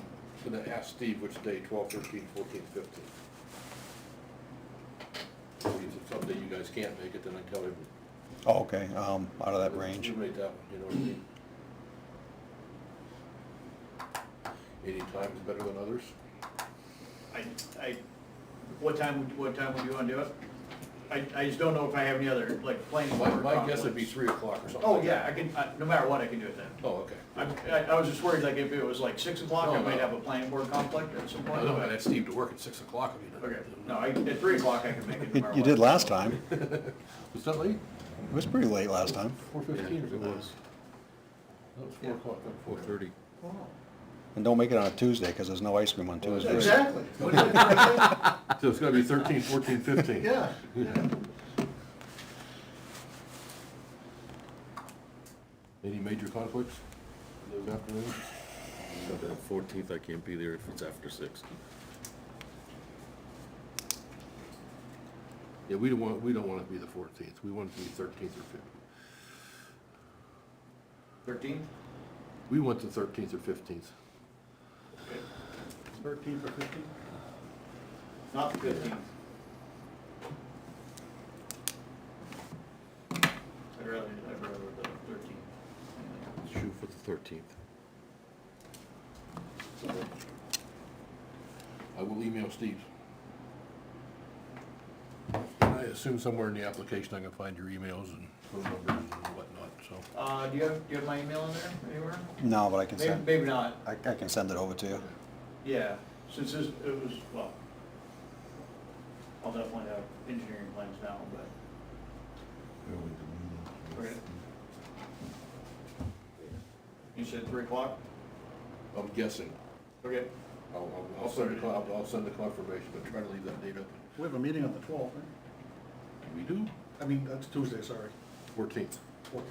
gonna ask Steve which day, 12th, 13th, 14th, 15th. If someday you guys can't make it, then I tell him. Oh, okay, out of that range. Eliminate that one, you know what I mean? Any time's better than others? What time would you wanna do it? I just don't know if I have any other, like, planning board My guess would be conflicts. 3 o'clock or something. Oh, like yeah, that. I can, no matter what, I can do it then. Oh, okay. I was just worried, like, if it was like 6 o'clock, I No, might no. have a planning board conflict at some point. I know, but- I'd have Steve to work at 6 o'clock if you know. Okay, no, at 3 o'clock I can make it no matter You what. did last time. Was that late? It was pretty late last time. 4:15 it was. That was 4 o'clock. 4:30. And don't make it on a Tuesday, because there's no ice cream on Well, Tuesday. that's Exactly. So it's gotta be 13, 14, 15. Yeah. Any major conflicts those afternoons? So the 14th, I can't be there if it's after 6. Yeah, we don't want it to be the 14th. We want it to be 13th or 15th. 13? We want the 13th or 15th. 13th or 15th? Not the 15th. I'd rather the 13th. Shoot for the 13th. I will email Steve. Can I assume somewhere in the application I can find your emails and phone numbers and whatnot, so. Do you have my email in there anywhere? No, but I can Maybe, send, maybe not, I can send it over to you. yeah, since this, it was, well, I'll definitely have engineering plans now, but, okay. You said 3 o'clock? I'm guessing. Okay. I'll send the confirmation, but try to leave that date open. We have a meeting on the 12th, right? We do? I mean, that's Tuesday, sorry, 14th. 14th.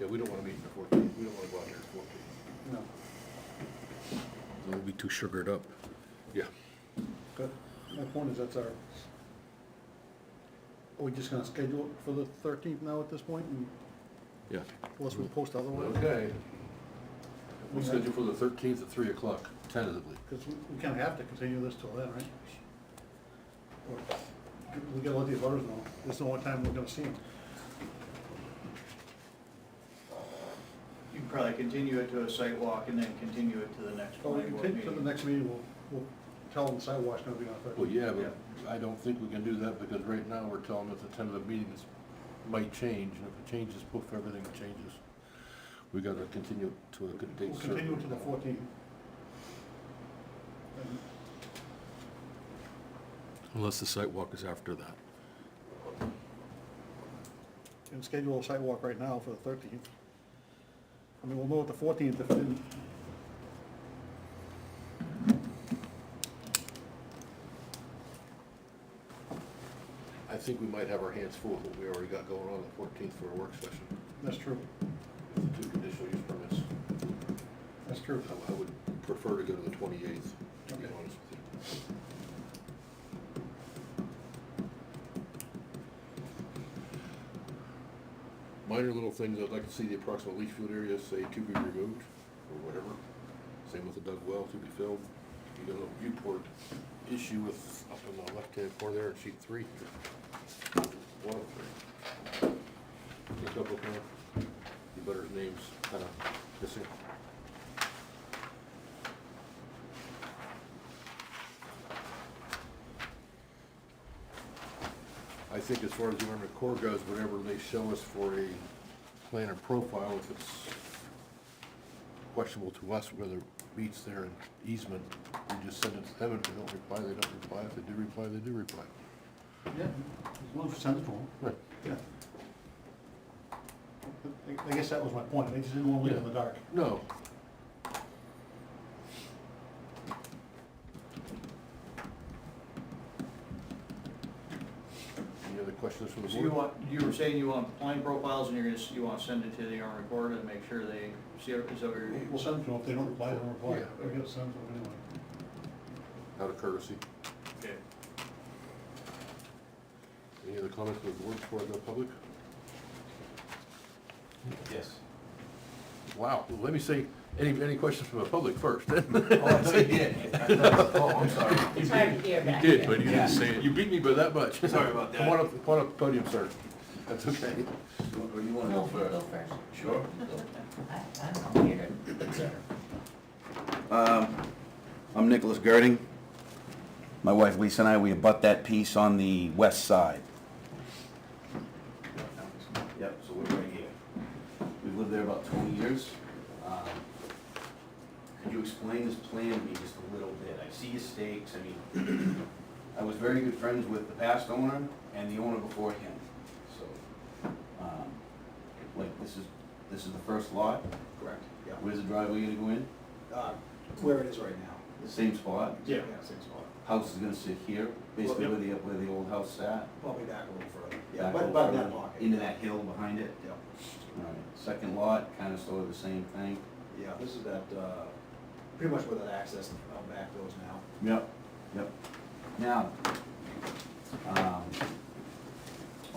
Yeah, we don't wanna meet on the 14th. We don't wanna go out here the 14th. No, It'll be too sugared up. Yeah. but my point is that's our, are we just gonna schedule it for the 13th now at this point, and Yeah. unless we post otherwise? Okay. We'll schedule for the 13th at 3 o'clock, tentatively. Because we kinda have to continue this till then, right? Or we gotta let the voters know, this is the only time we're gonna see them. You can probably continue it to a site walk and then continue it to the next So we planning can board take to the meeting. next meeting, we'll tell them the sidewalk's gonna be on Thursday. Well, yeah, but I don't think we can do that because right now we're telling them at the tentative meeting this might change, and if it changes, poof, everything changes. We gotta continue to a good date We'll certain. continue to the 14th. And Unless the site walk is after that. and schedule a sidewalk right now for the 13th. I mean, we'll know at the 14th if it didn't. I think we might have our hands full with what we already got going on the 14th for a work session. That's true, The 2 conditional use permits. that's true. I would prefer to go to the 28th, to be Okay. honest with you. Minor little things, I'd like to see the approximate leach field area say to be removed, or whatever. Same with the dug well, to be filled. You got a little viewport issue with, up in the left-hand corner there in sheet 3. 1 of 3. A couple kind of, the better's names kind of missing. I think as far as the Army Corps goes, whatever they show us for a plan and profile, if it's questionable to us whether it meets their easement, we just send it to them. If they don't reply, they don't reply. If they do reply, they do reply. Yeah, as long as we send it to them. Right. Yeah. I guess that was my point, I just didn't want to leave it in the dark. No. Any other questions from the So you board? you were saying you want plan profiles and you want to send it to the Army Corps to make sure they see it, is that what you're? We'll send it to them, if they don't reply, they don't reply. Yeah. We gotta send it to them anyway. Out of courtesy. Okay. Any other comments from the board before I go public? Yes. Wow, well, let me say, any questions from the public first? Oh, I thought you did. Oh, I'm sorry. It's hard to hear You back did, here. but you didn't say it. You beat me by that much. Sorry about that. Come on up the podium, sir. That's okay. Or you wanna No, go first? go first. Sure. I don't know, here. I'm Nicholas Girding. My wife Lisa and I, we abut that piece on the west side. Yep, so we're right here. We've lived there about 20 years. Could you explain this plan to me just a little bit? I see your stakes, I mean, I was very good friends with the past owner and the owner before him. So, like, this is the first lot? Correct, yeah. Where's the driveway gonna go in? Where it is right now. The same spot? Yeah. Same spot. House is gonna sit here, basically Well, where the old house sat? Probably back a little further. Back But over that pocket. into that hill behind it? Yeah. Alright, second lot, kinda sort of the same thing? Yeah, this is that, pretty much where that access out back goes now. Yep. Yep. Now, I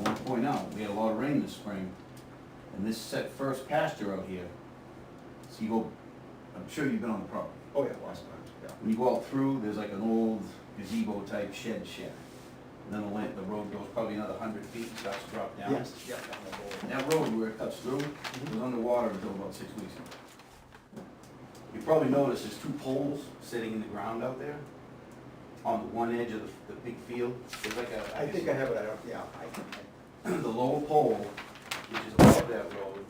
want to point out, we had a lot of rain this spring, and this set first pasture out here, so you go, I'm sure you've been on the property. Oh, yeah, lots of times, yeah. When you go out through, there's like an old gazebo type shed. And then the road goes probably another 100 feet, starts to drop down. Yes, yeah, down the road. And that road where it cuts through was underwater until about 6 weeks ago. You probably noticed there's 2 poles sitting in the ground out there. on the one edge of the big field. There's like a. I think I have it, I don't, yeah. The lower pole, which is above that road,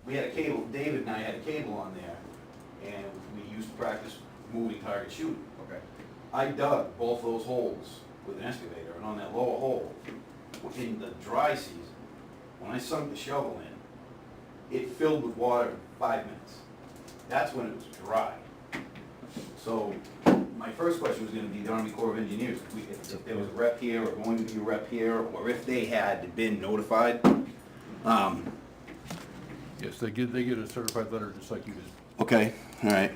we had a cable, David and I had a cable on there, and we used to practice moving target shooting. Okay. I dug both those holes with an excavator, and on that lower hole, in the dry season, when I sunk the shovel in, it filled with water in 5 minutes. That's when it was dry. So, my first question was gonna be the Army Corps of Engineers, if there was a rep here, or going to be a rep here, or if they had been notified. Yes, they get a certified letter just like you did. Okay, all right.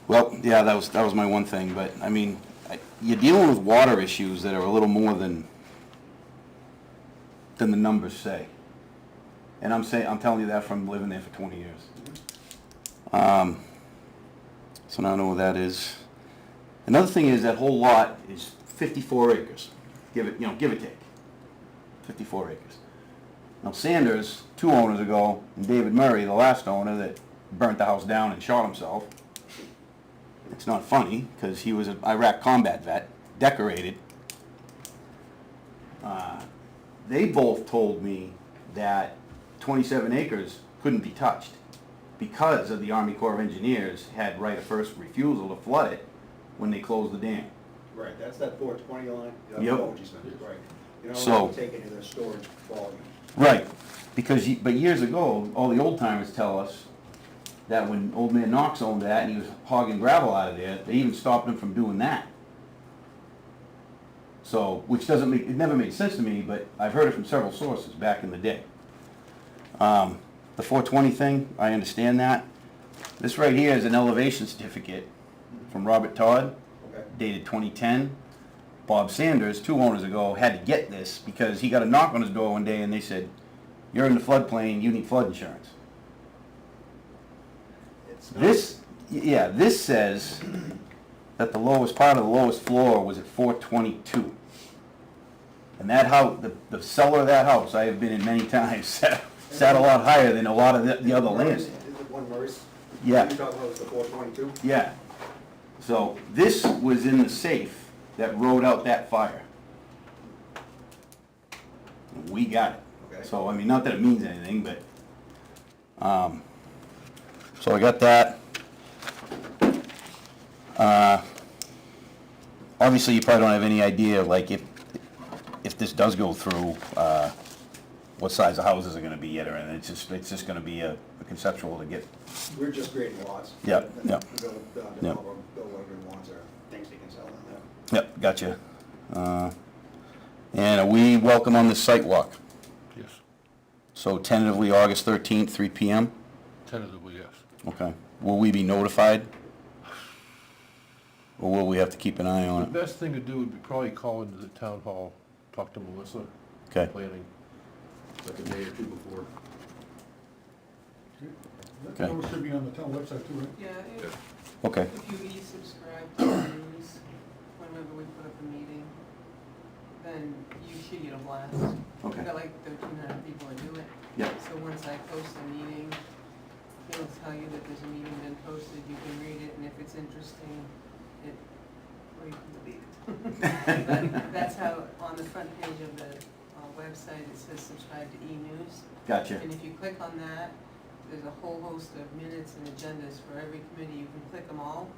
Well, yeah, that was my one thing, but, I mean, you're dealing with water issues that are a little more than the numbers say. And I'm telling you that from living there for 20 years. So now I know what that is. Another thing is that whole lot is 54 acres, give or take, 54 acres. Now Sanders, 2 owners ago, and David Murray, the last owner that burnt the house down and shot himself. It's not funny, because he was an Iraq combat vet, decorated. They both told me that 27 acres couldn't be touched because of the Army Corps of Engineers had right of first refusal to flood it when they closed the dam. Right, that's that 420 line. Yep. Right. You So- don't take any of the storage volume. Right, because, but years ago, all the old timers tell us that when Old Man Knox owned that and he was hogging gravel out of there, they even stopped him from doing that. So, which doesn't make, it never made sense to me, but I've heard it from several sources back in the day. The 420 thing, I understand that. This right here is an elevation certificate from Robert Todd, Okay. dated 2010. Bob Sanders, 2 owners ago, had to get this because he got a knock on his door one day and they said, "You're in the floodplain, you need flood insurance." It's not- This says that the lowest part of the lowest floor was at 422. And that house, the seller of that house, I have been in many times, sat a lot higher than a lot of the other lands. Is it one Murray's? Yeah. You're talking about the 422? Yeah. So this was in the safe that rode out that fire. And we got it. Okay. So, I mean, not that it means anything, but, so I got that. Obviously, you probably don't have any idea, like, if this does go through, what size the houses are gonna be yet, or anything. It's just gonna be a conceptual to get. We're just grading lots. Yeah, And yeah. the developer, Bill Wegman wants our things he can sell on that. Yep, gotcha. And are we welcome on this site walk? Yes, So tentatively August 13th, 3 PM? tentatively, yes. Okay. Will we be notified? Or will we have to keep an eye on The it? best thing to do would be probably call into the town hall, talk to Melissa, Okay. planning, like a day or two before. That notice should be on the town website too, right? Yeah, Okay, if you e-subscribe to the news, whenever we put up a meeting, then you should get a blast. Okay. We've got like 1,300 people that do it. Yep. So once I post a meeting, it'll tell you that there's a meeting been posted, you can read it, and if it's interesting, or you can delete it. But that's how, on the front page of the website, it says subscribe to e-news. gotcha. And if you click on that, there's a whole host of minutes and agendas for every committee. You can click them all,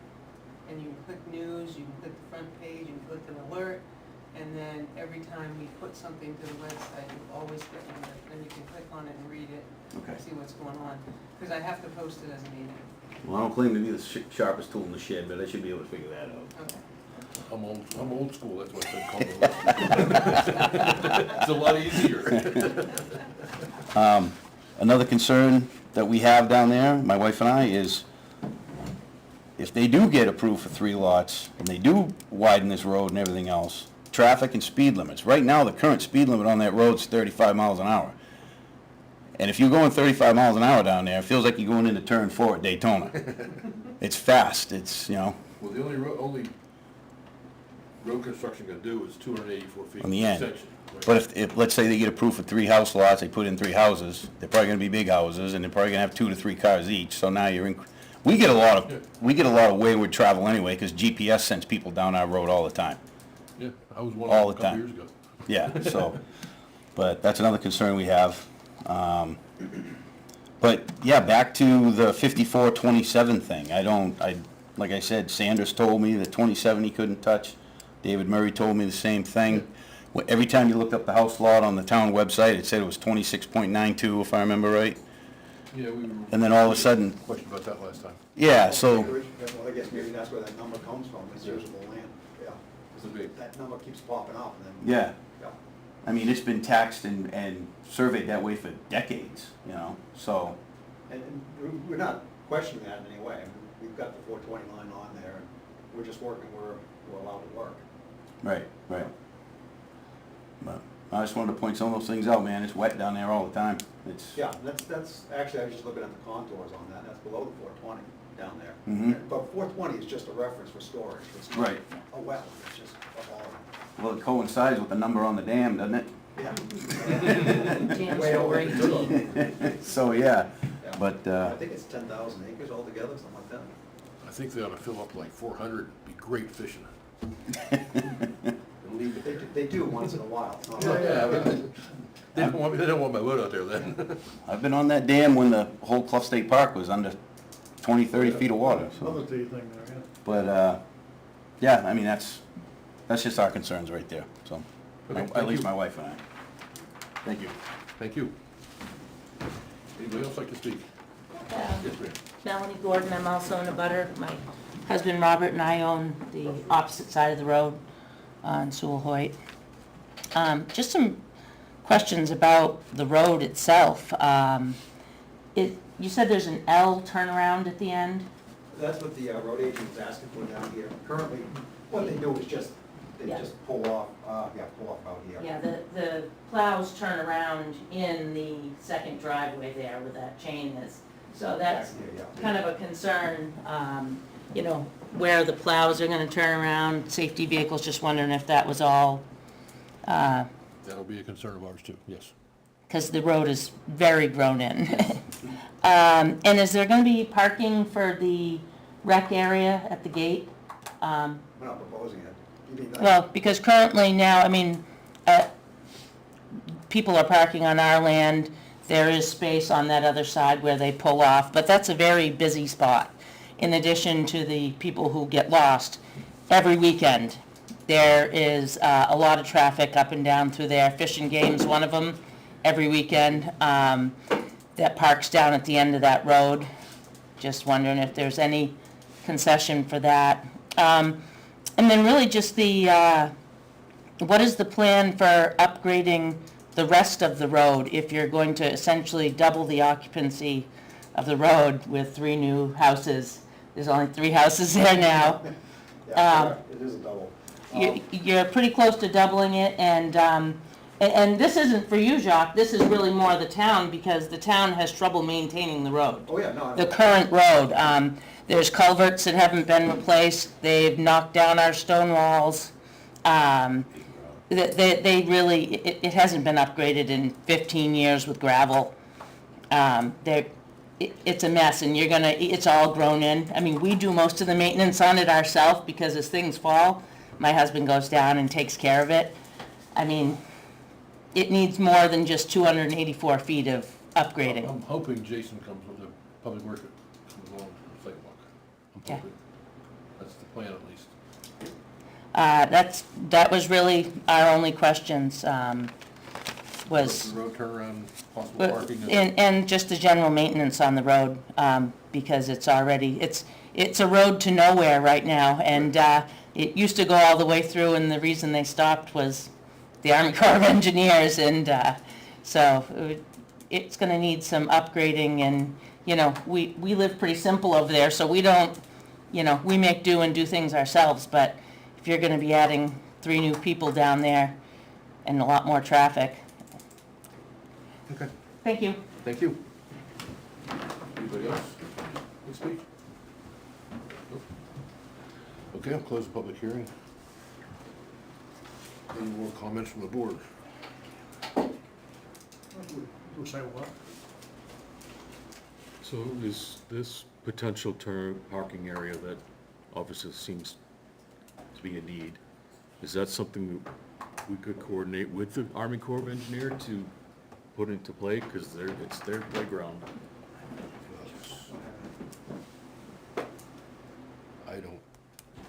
and you can click news, you can click the front page, you can click an alert, and then every time we put something to the website, you always click on it, then you can click on it and read it, Okay. see what's going on. Because I have to post it as a meeting. Well, I don't claim to be the sharpest tool in the shed, but I should be able to figure that out. Okay. I'm old school, that's what they call it. It's a lot easier. Another concern that we have down there, my wife and I, is if they do get approved for 3 lots, and they do widen this road and everything else, traffic and speed limits. Right now, the current speed limit on that road is 35 miles an hour. And if you're going 35 miles an hour down there, it feels like you're going into turn 4 at Daytona. It's fast, it's, Well, the only road construction gonna do is 284 feet. On the end. extension, right? But if, let's say they get approved for 3 house lots, they put in 3 houses, they're probably gonna be big houses, and they're probably gonna have 2 to 3 cars each, so now you're we get a lot of wayward travel anyway, because GPS sends people down our road all the time. Yeah, I was one All of the them a couple time. years ago. Yeah, so, but that's another concern we have. But yeah, back to the 54-27 thing. Like I said, Sanders told me that 27 he couldn't touch. David Murray told me the same thing. Every time you looked up the house lot on the town website, it said it was 26.92, if I remember right. Yeah, we were. And then all of a sudden, Questioned about that last time. yeah, so, Well, I guess maybe that's where that number comes from, is usable land, yeah. It's a big, That number keeps popping up and then. yeah. Yeah. I mean, it's been taxed and surveyed that way for decades, so. And we're not questioning that in any way. I mean, we've got the 420 line on there, and we're just working where we're allowed to work. Right. But I just wanted to point some of those things out, man. It's wet down there all the time. It's, Yeah, that's, actually, I was just looking at the contours on that, that's below the 420 down there. Mhm. But 420 is just a reference for storage, it's not Right. a wetland, it's just a hauling. well, it coincides with the number on the dam, doesn't it? Yeah. Damn Way over story. So, yeah, Yeah. but, I think it's 10,000 acres altogether, something like that. I think they ought to fill up like 400, be great fishing. And leave it there. They do once in a while. It's not Yeah, like- yeah, but they don't want my boat out there then. I've been on that dam when the whole Clough State Park was under 20, 30 feet of water, so. Another thing there, yeah. But, yeah, I mean, that's just our concerns right there, so. Okay, At thank least you. my wife and I. Thank you. Thank you. Anybody else like to speak? Yes, ma'am. Melanie Gordon, I'm also in a butter. My husband Robert and I own the opposite side of the road on Sewell Hoyt. Just some questions about the road itself. You said there's an L turnaround at the end? That's what the road agent was asking for down here. Currently, what they do is just, they Yeah. just pull off out here. Yeah, the plows turn around in the second driveway there where that chain is. So that's Back here, yeah. kind of a concern, where the plows are gonna turn around, safety vehicles, just wondering if that was all, That'll be a concern of ours too, yes. because the road is very grown in. And is there gonna be parking for the rec area at the gate? We're not proposing it. You mean, Well, because currently now, people are parking on our land, there is space on that other side where they pull off, but that's a very busy spot. In addition to the people who get lost, every weekend, there is a lot of traffic up and down through there. Fish and Game's one of them, every weekend, that parks down at the end of that road. Just wondering if there's any concession for that. And then really just what is the plan for upgrading the rest of the road if you're going to essentially double the occupancy of the road with 3 new houses? There's only 3 houses there now. Yeah, it is a double. You're pretty close to doubling it, and this isn't for you, Jacques, this is really more the town, because the town has trouble maintaining the road. Oh, yeah, no, The current road. There's culverts that haven't been replaced, they've knocked down our stone walls. They really, it hasn't been upgraded in 15 years with gravel. It's a mess, and it's all grown in. I mean, we do most of the maintenance on it ourselves, because as things fall, my husband goes down and takes care of it. I mean, it needs more than just 284 feet of upgrading. I'm hoping Jason comes with the public work, comes along with the sidewalk. I'm Yeah. hoping. That's the plan at least. That was really our only questions, was, The road turnaround, possible parking. and just the general maintenance on the road, because it's a road to nowhere right now, and it used to go all the way through, and the reason they stopped was the Army Corps of Engineers, and so it's gonna need some upgrading, and, we live pretty simple over there, so we don't, we make do and do things ourselves, but if you're gonna be adding 3 new people down there and a lot more traffic. Okay, Thank you. thank you. Anybody else to speak? Nope. Okay, I'll close the public hearing. Any more comments from the board? Do a sidewalk. So is this potential parking area that obviously seems to be a need. Is that something we could coordinate with the Army Corps of Engineer to put into play? Because it's their playground. I don't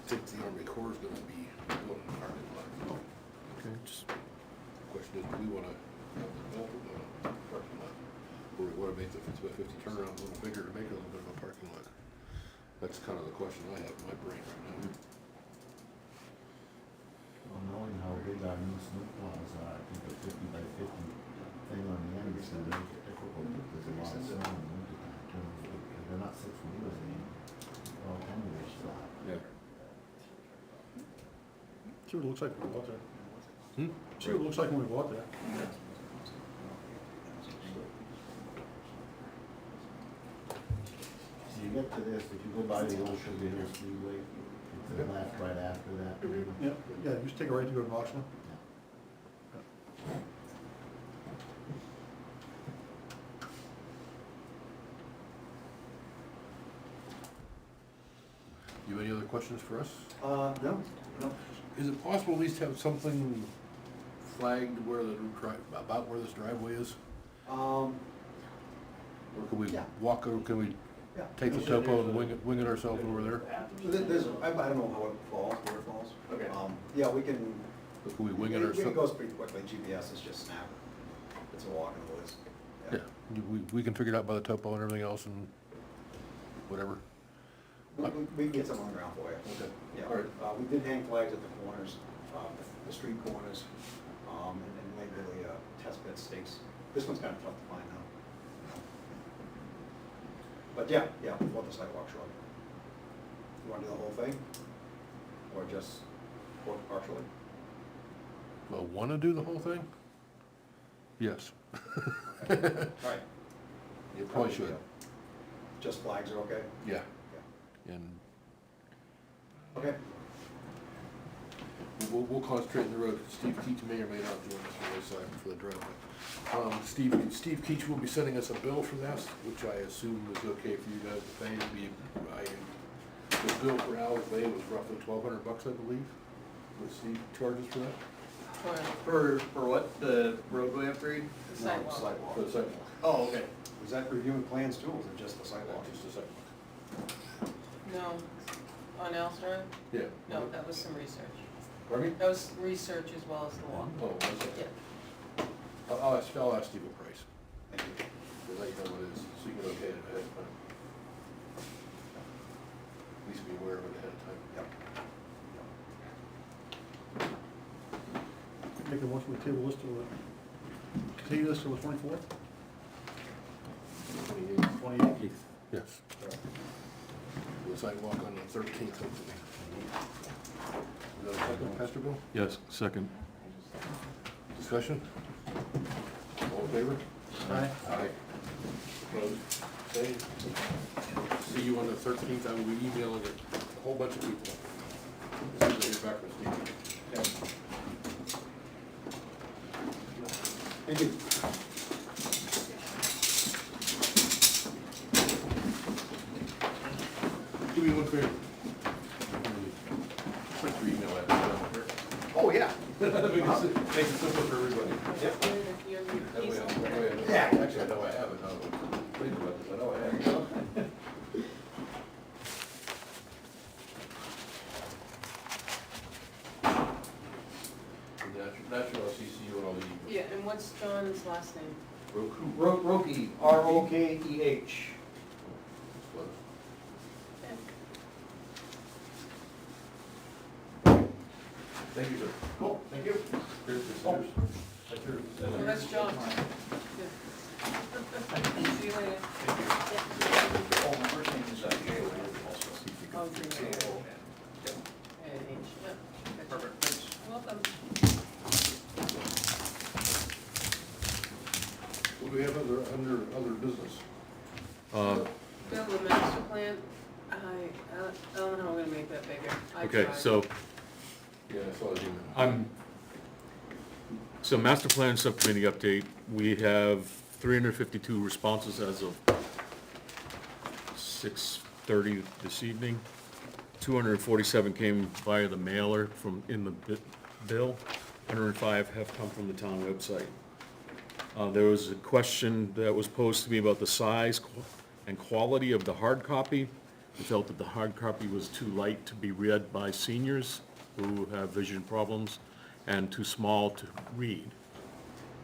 think the Army Corps is gonna be building a parking lot. Okay, just, Question is, do we wanna have the built parking lot? Or we wanna make the 50 turnaround a little bigger to make it a little bit of a parking lot? That's kind of the question I have in my brain right now. Well, knowing how big our new snowplows are, I think a 50 by 50 thing on the end is gonna make it difficult, because there's a lot of snow in the winter time, too. If they're not 6 wheelers, they're all 10 wheelers flat. yeah. See what it looks like when we go out there. See what it looks like when we go out there. So you get to this, if you go by the old Sugar Hill Speedway, it's the left right after that. Yeah, yeah, just take a right to go to Oxman. You have any other questions for us? No. Is it possible at least to have something flagged where about where this driveway is? Or can we Yeah. walk, or can we Yeah. take the topo and wing it ourselves over there? There's, I don't know how it falls, where it falls. Okay. Yeah, we can, Or can we wing it it ourselves? goes pretty quickly, GPS is just snap. It's a walk in the woods. Yeah, we can figure it out by the topo and everything else and whatever. We can get some on the ground for you. Okay. Yeah, All right. we did hang flags at the corners, the street corners, and maybe the test bed stakes. This one's kind of tough to find now. But yeah, before the sidewalk, sure. You wanna do the whole thing? Or just work partially? Well, wanna do the whole thing? Yes. All right. You probably should, Just flags are okay? yeah. Yeah. And Okay. we'll concentrate on the road. Steve Keach may or may not join us for this side for the driveway. Steve Keach will be sending us a bill for this, which I assume is okay for you guys to pay. The bill for Al's Bay was roughly $1,200, I believe. What Steve charges for that? For what, the roadway upgrade? The sidewalk. Sidewalk. For the sidewalk. Oh, okay. Was that reviewing plans too, or was it just the sidewalk? Just the sidewalk. No, on Al's Drive? Yeah. No, that was some research. Pardon me? That was research as well as the walk. Oh, was it? Yeah. I'll ask Steve a price. Thank you. We'll let you know what it is, so you can okay it ahead of time. At least be aware of it ahead of time. Yep. Make a motion to table this to, continue this till the 24th? 28th. Yes. The sidewalk on the 13th, hopefully. Is that a second, Pastor Bill? Yes, second. Discussion? All in favor? Aye. Aye. Opposed? Same. See you on the 13th. I will be emailing a whole bunch of people. As soon as I get back from Steve. Thank you. Do me one favor. Put your email address down here. Oh, yeah. Make it simple for everybody. Yep. If you have your That way piece- I know. Yeah. Actually, I know I have it. Now that I'm thinking about this, I know I have it. Natural CCU and all the. Yeah, and what's John's last name? Roku. Roki, R-O-K-E-H. Thank you, sir. Cool, thank you. Here's the yours. That's yours. Well, that's John. See you later. Oh, my first name is Jay. Oh, J-O. And H, yep. Perfect, thanks. Welcome. What do we have under other business? Bill, the master plan, I don't know how we're gonna make that bigger. I Okay, tried. so Yeah, I saw the email. So master plan subcommittee update, we have 352 responses as of 6:30 this evening. 247 came via the mailer in the bill. 105 have come from the town website. There was a question that was posed to me about the size and quality of the hard copy. I felt that the hard copy was too light to be read by seniors who have vision problems and too small to read.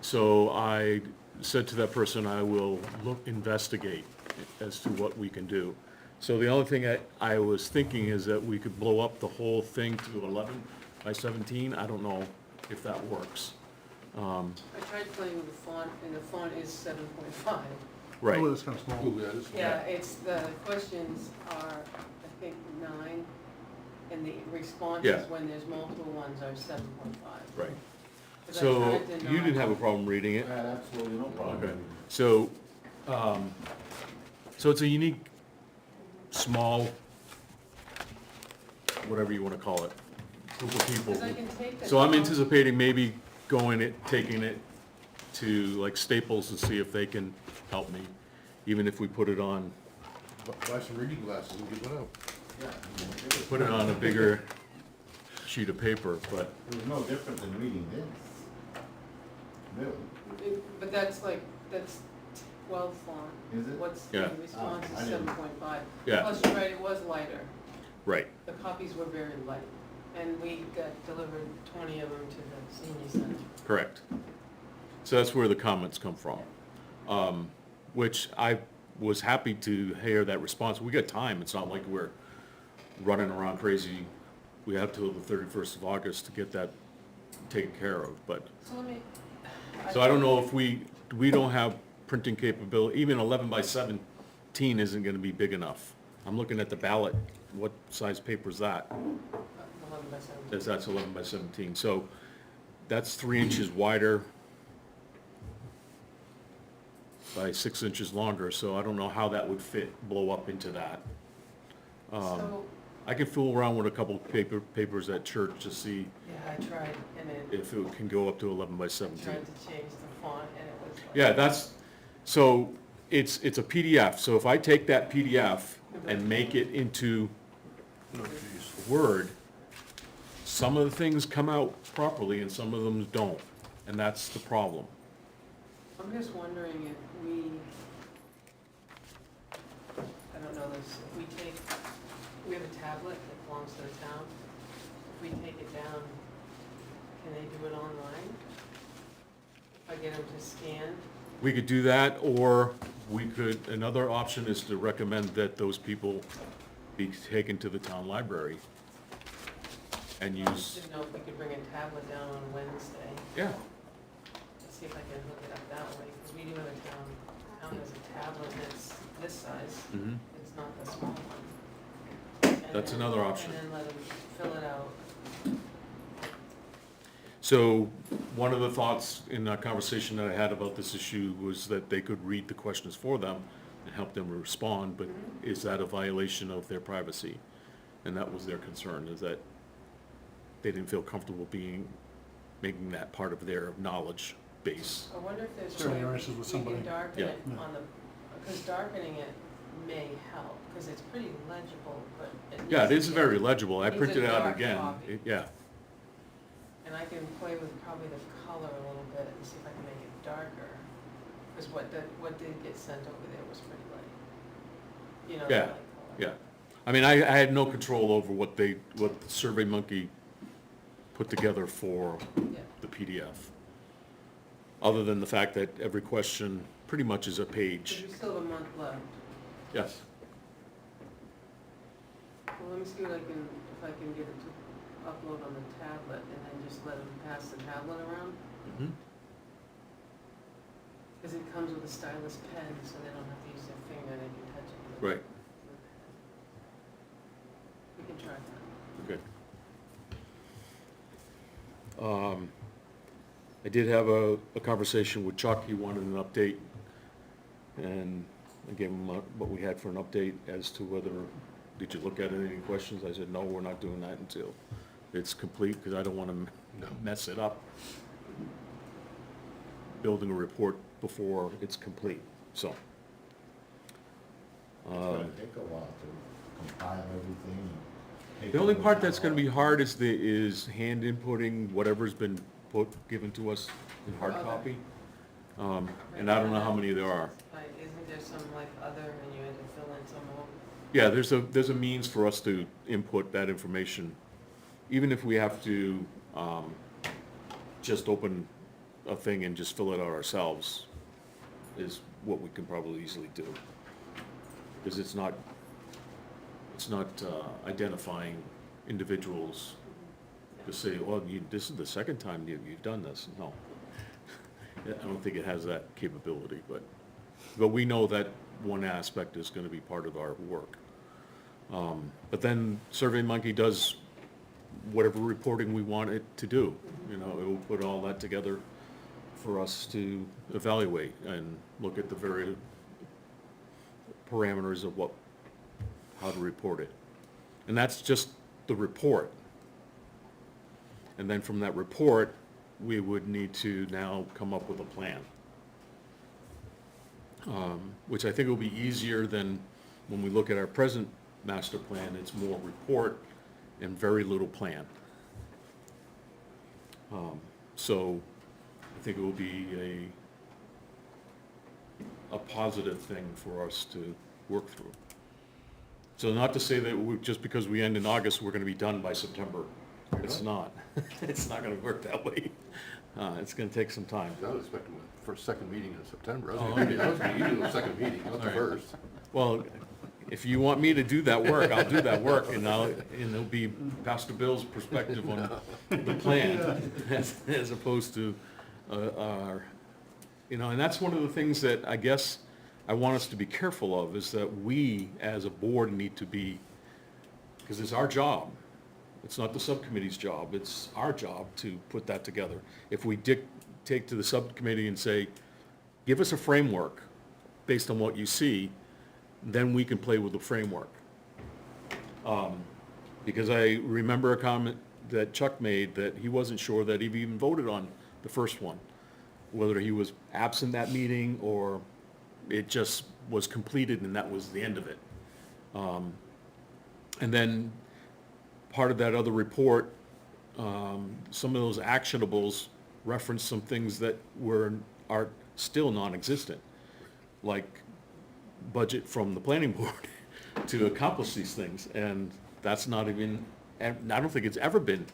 So I said to that person, I will investigate as to what we can do. So the only thing I was thinking is that we could blow up the whole thing to 11 by 17. I don't know if that works. I tried playing with the font, and the font is 7.5. Right. Oh, it's kind of small. Ooh, yeah, this one. Yeah, it's, the questions are, I think, 9, and the responses, Yeah. when there's multiple ones, are 7.5. Right. 'Cause I So tried to you not- didn't have a problem reading I it? had absolutely no problem. Okay. So, so it's a unique, small, whatever you want to call it, group of people. 'Cause I can take the So I'm font- anticipating maybe taking it to like Staples and see if they can help me, even if we put it on Buy some reading glasses and give it out. put it on a bigger sheet of paper, but, It was no different than reading this. Really. But that's 12 font. Is it? What's, Yeah. the response I is didn't- 7.5. Yeah. Plus, you're right, it was lighter. right, The copies were very light, and we got delivered 20 of them to the senior center. correct. So that's where the comments come from. Which I was happy to hear that response. We got time. It's not like we're running around crazy. We have till the 31st of August to get that taken care of, but, So let me. so I don't know if we don't have printing capability, even 11 by 17 isn't gonna be big enough. I'm looking at the ballot, what size paper is that? 11 by 7. That's 11 by 17, so that's 3 inches wider by 6 inches longer, so I don't know how that would blow up into that. So, I can fool around with a couple papers at church to see yeah, I tried, and if it can go up to 11 by I 17. tried to change the font, and it was like. Yeah, so it's a PDF, so if I take that PDF and make it into Oh, geez. Word, some of the things come out properly and some of them don't, and that's the problem. I'm just wondering if I don't know this, if we have a tablet that belongs to the town. If we take it down, can they do it online? If I get them to scan? We could do that, or another option is to recommend that those people be taken to the town library and I use, didn't know if we could bring a tablet down on Wednesday. yeah, Let's see if I can hook it up that way, because we do have a town has a tablet that's this size. mhm. It's not the small one. And That's then- another option. And then let them fill it out. So, one of the thoughts in that conversation that I had about this issue was that they could read the questions for them and help them respond, but is that a violation of their privacy? And that was their concern, is that they didn't feel comfortable making that part of their knowledge base. I wonder if there's a Sharing way your answers with we somebody. can darken Yeah. it on the, because darkening it may help, because it's pretty legible, but it Yeah, it needs is to very get- legible, I needs a printed it out dark again. copy. Yeah, And I can play with probably the color a little bit and see if I can make it darker, because what did get sent over there was pretty light. You know, the Yeah, light color. yeah. I mean, I had no control over what the Survey Monkey put together for Yeah. the PDF. Other than the fact that every question pretty much is a But page. you still have a month left. Yes. Well, let me see what if I can get it to upload on the tablet and then just let them pass the tablet around. Mhm. Because it comes with a stylus pen, so they don't have to use their finger, they can touch it with a. Right. with a pen. We can try that. Okay. I did have a conversation with Chuck, he wanted an update, and I gave him what we had for an update as to whether, did you look at it, any questions? I said, no, we're not doing that until it's complete, because I don't want to mess it up, building a report before it's complete, so. It's gonna take a while to compile everything. and The only take part it that's gonna be out. hard is hand inputting whatever's been given to us in hard Okay. copy. And I don't know how many there are. Like, isn't there some like other, and you had to fill in some of them? Yeah, there's a means for us to input that information, even if we have to, just open a thing and just fill it out ourselves, is what we can probably easily do. Because it's not identifying individuals to say, well, this is the second time you've done this. No. I don't think it has that capability, but we know that one aspect is gonna be part of our work. But then SurveyMonkey does whatever reporting we want it to do. You know, it will put all that together for us to evaluate and look at the very parameters of how to report it. And that's just the report. And then from that report, we would need to now come up with a plan. Which I think will be easier than when we look at our present master plan. It's more report and very little plan. So I think it will be a positive thing for us to work through. So not to say that just because we end in August, we're gonna be done by September. It's not. It's not gonna work that way. It's gonna take some time. I was expecting the first, second meeting in September. I was gonna do the second meeting, not the first. Well, if you want me to do that work, I'll do that work, and it'll be Pastor Bill's perspective on the plan, as opposed to, our, and that's one of the things that I guess I want us to be careful of, is that we, as a board, need to be, because it's our job. It's not the subcommittee's job, it's our job to put that together. If we take to the subcommittee and say, give us a framework based on what you see, then we can play with the framework. Because I remember a comment that Chuck made that he wasn't sure that he even voted on the first one, whether he was absent that meeting or it just was completed and that was the end of it. And then part of that other report, some of those actionables reference some things that are still non-existent, like budget from the planning board to accomplish these things, and that's not even, I don't think it's ever been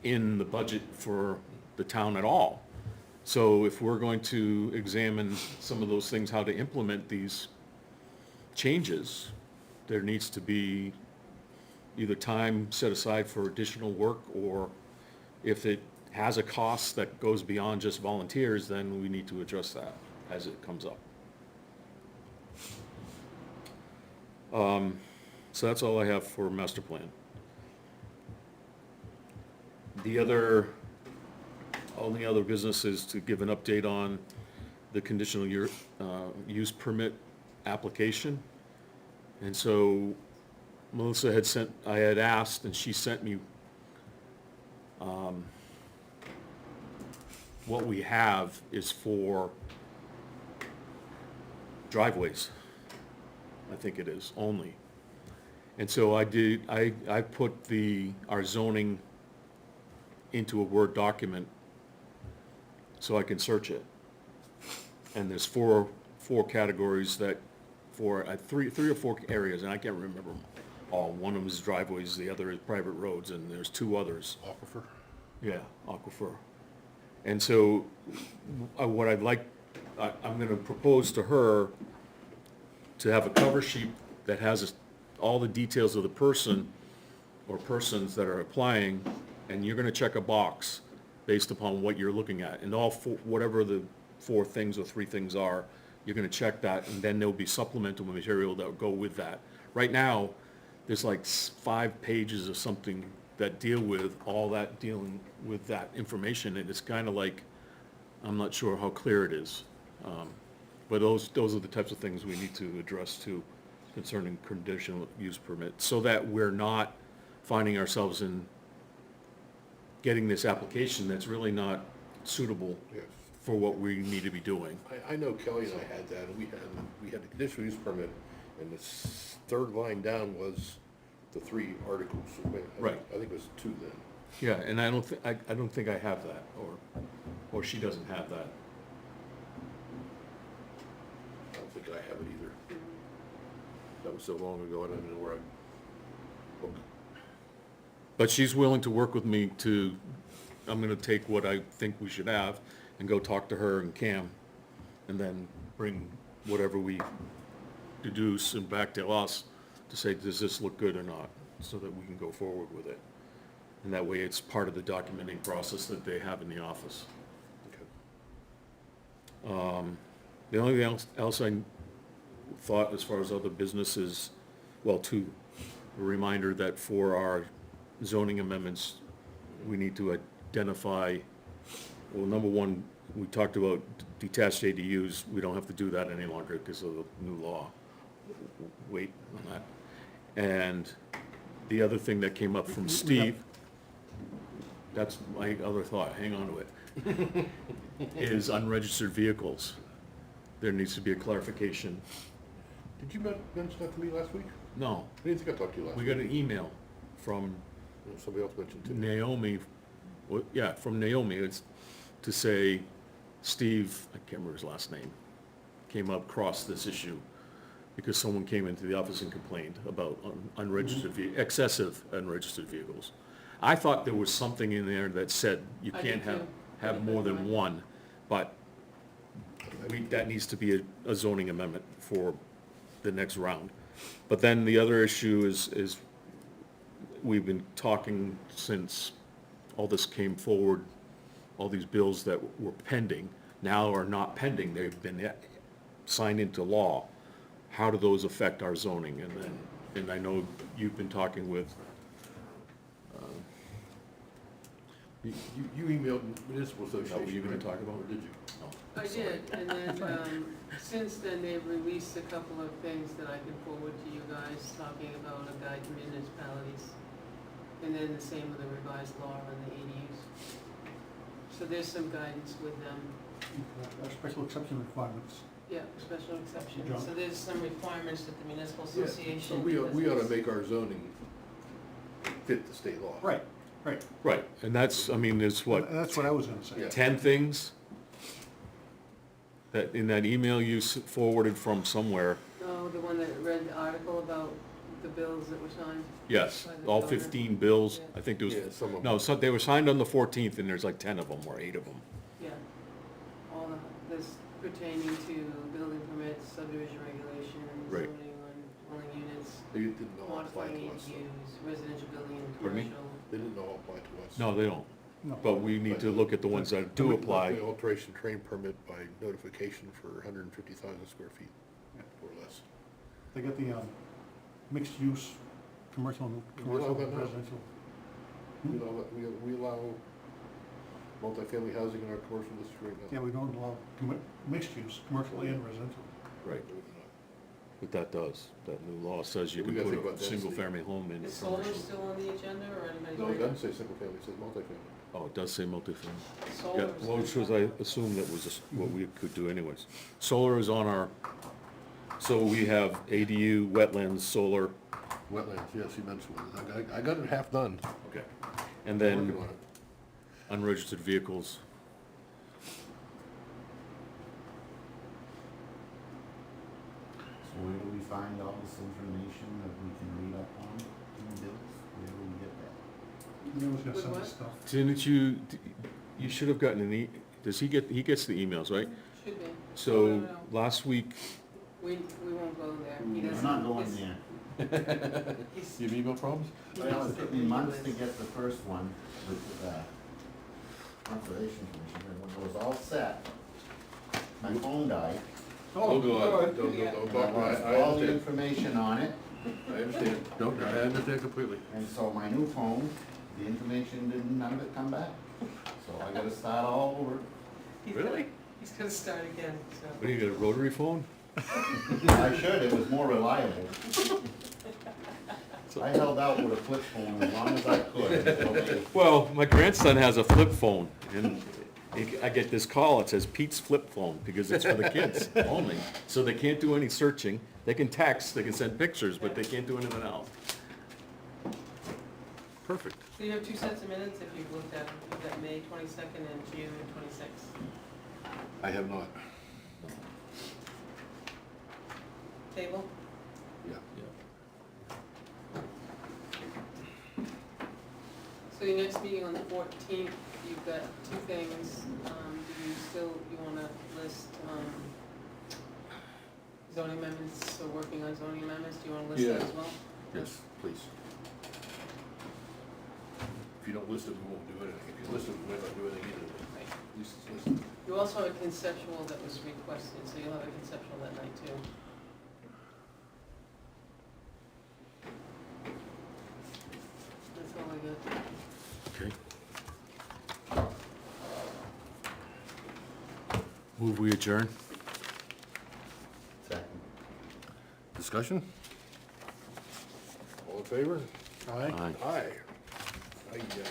in the budget for the town at all. So if we're going to examine some of those things, how to implement these changes, there needs to be either time set aside for additional work, or if it has a cost that goes beyond just volunteers, then we need to address that as it comes up. So that's all I have for master plan. Only other business is to give an update on the conditional use permit application. And so Melissa I had asked, and she sent me what we have is for driveways, I think it is, only. And so I put our zoning into a Word document so I can search it. And there's four categories three or four areas, and I can't remember them all. One of them is driveways, the other is private roads, and there's two others. Aquifer. Yeah, aquifer. And so I'm gonna propose to her to have a cover sheet that has all the details of the person or persons that are applying, and you're gonna check a box based upon what you're looking at. And whatever the four things or three things are, you're gonna check that, and then there'll be supplemental material that will go with that. Right now, there's like 5 pages or something that deal with all that, dealing with that information, and it's kind of like, I'm not sure how clear it is. But those are the types of things we need to address too, concerning conditional use permit, so that we're not finding ourselves in getting this application that's really not suitable Yes. for what we need to be doing. I know Kelly and I had that, and we had the conditional use permit And the third line down was the 3 articles. Right. I think it was 2 then. Yeah, and I don't think I have that, or she doesn't have that. I don't think I have it either. That was so long ago, I don't even know where I looked. But she's willing to work with me I'm gonna take what I think we should have and go talk to her and Cam, and then bring whatever we deduce and back to us to say, does this look good or not, so that we can go forward with it. And that way it's part of the documenting process that they have in the office. Okay. The only thing else I thought as far as other businesses, well, a reminder that for our zoning amendments, we need to identify, well, number one, we talked about detached ADUs. We don't have to do that any longer because of the new law. Wait on that. And the other thing that came up from Steve, that's my other thought, hang on to it, is unregistered vehicles. There needs to be a clarification. Did you mention that to me last week? No, I didn't think I talked to you last we week. got an email from Somebody else mentioned it. Naomi, from Naomi, it's to say, Steve, I can't remember his last name, came up across this issue because someone came into the office and complained about excessive unregistered vehicles. I thought there was something in there that said you I can't did too. have more than one, but that needs to be a zoning amendment for the next round. But then the other issue is we've been talking since all this came forward, all these bills that were pending, now are not pending, they've been signed into law. How do those affect our zoning? And I know you've been talking with, You emailed municipal association. were you gonna right? talk about? Or did you? no, I sorry. did, and then, since then, they've released a couple of things that I can forward to you guys, talking about a guide to municipalities. And then the same with the revised law on the ADUs. So there's some guidance with them, Special exception requirements. yeah, special exceptions. John? So there's some requirements that the municipal Yeah, association. so we ought because to make our zoning fit the state law. Right. Right, and that's, I mean, there's what, And that's what I was gonna say. Yeah. 10 things that, in that email you forwarded from somewhere, Oh, the one that read the article about the bills that were signed? yes, By the all governor. 15 bills, Yeah. I think there was, Yeah, some of them. no, so they were signed on the 14th, and there's like 10 of them, or 8 of them. Yeah, all of this pertaining to building permits, subdivision regulations, Right. zoning on dwelling units, They didn't all apply modifying to us. ADUs, residential building and Pardon me? commercial. They didn't all apply to us. No, they don't, No. but we need to look at the ones that do apply. The alteration train permit by notification for 150,000 square feet or less. They got the, mixed use, commercial, We allow that now? residential. We allow multifamily housing in our commercial district right now. Yeah, we don't allow mixed use, commercial and residential. Right, but that does, that new law says you Yeah, we can gotta put think a about density. single-family home in Is solar commercial. still on the agenda, or anybody? No, it doesn't say single family, it says multifamily. Oh, it does say multifamily. Solar Yeah, is well, which was, I assume that was what we could do anyways. Solar is on our, so we have ADU, wetlands, solar, Wetlands, yes, you mentioned one. I got it half done. okay. And Working then on it. unregistered vehicles. So where do we find all this information that we can read up on in bills? Where do we get that? They always gotta With send what? us stuff. Didn't you should have gotten he gets the emails, right? Should be. So No. last week, We won't go there. He We're doesn't. not going his- there. he's- You have email problems? he Well, knows it took the me months to list. get the first one with Conservation Commission, and when it was all set, my phone died. Oh, God. Don't, Yeah. And I I lost all the understand. information on it, I understand. Don't, I understand completely. and so my new phone, the information didn't, none of it come back. So I gotta start all over. He's Really? gonna- He's gonna start again, so. what do you got, a rotary phone? I should, it was more reliable. I held out with a flip phone as long as I could. Okay. Well, my grandson has a flip phone, and I get this call, it says Pete's flip phone, because it's for the kids only. So they can't do any searching, They can text, they can send pictures, but they can't do anything else. Perfect. So you have two sets of minutes if you've looked at them. You've got May 22nd and June 26th. I have not. Table? Yeah. So your next meeting on the 14th, you've got two things. You wanna list, zoning amendments, so working on zoning amendments, do you wanna list that Yeah. as well? Yes, please. If you don't list it, we won't do anything. If you list it, we might not do anything either. At least it's listed. You also have a conceptual that was requested, so you'll have a conceptual that night too. That's all I got. Okay. Move we adjourn? Second. Discussion? All in favor? Aye. Aye. Aye. Aye, yeah.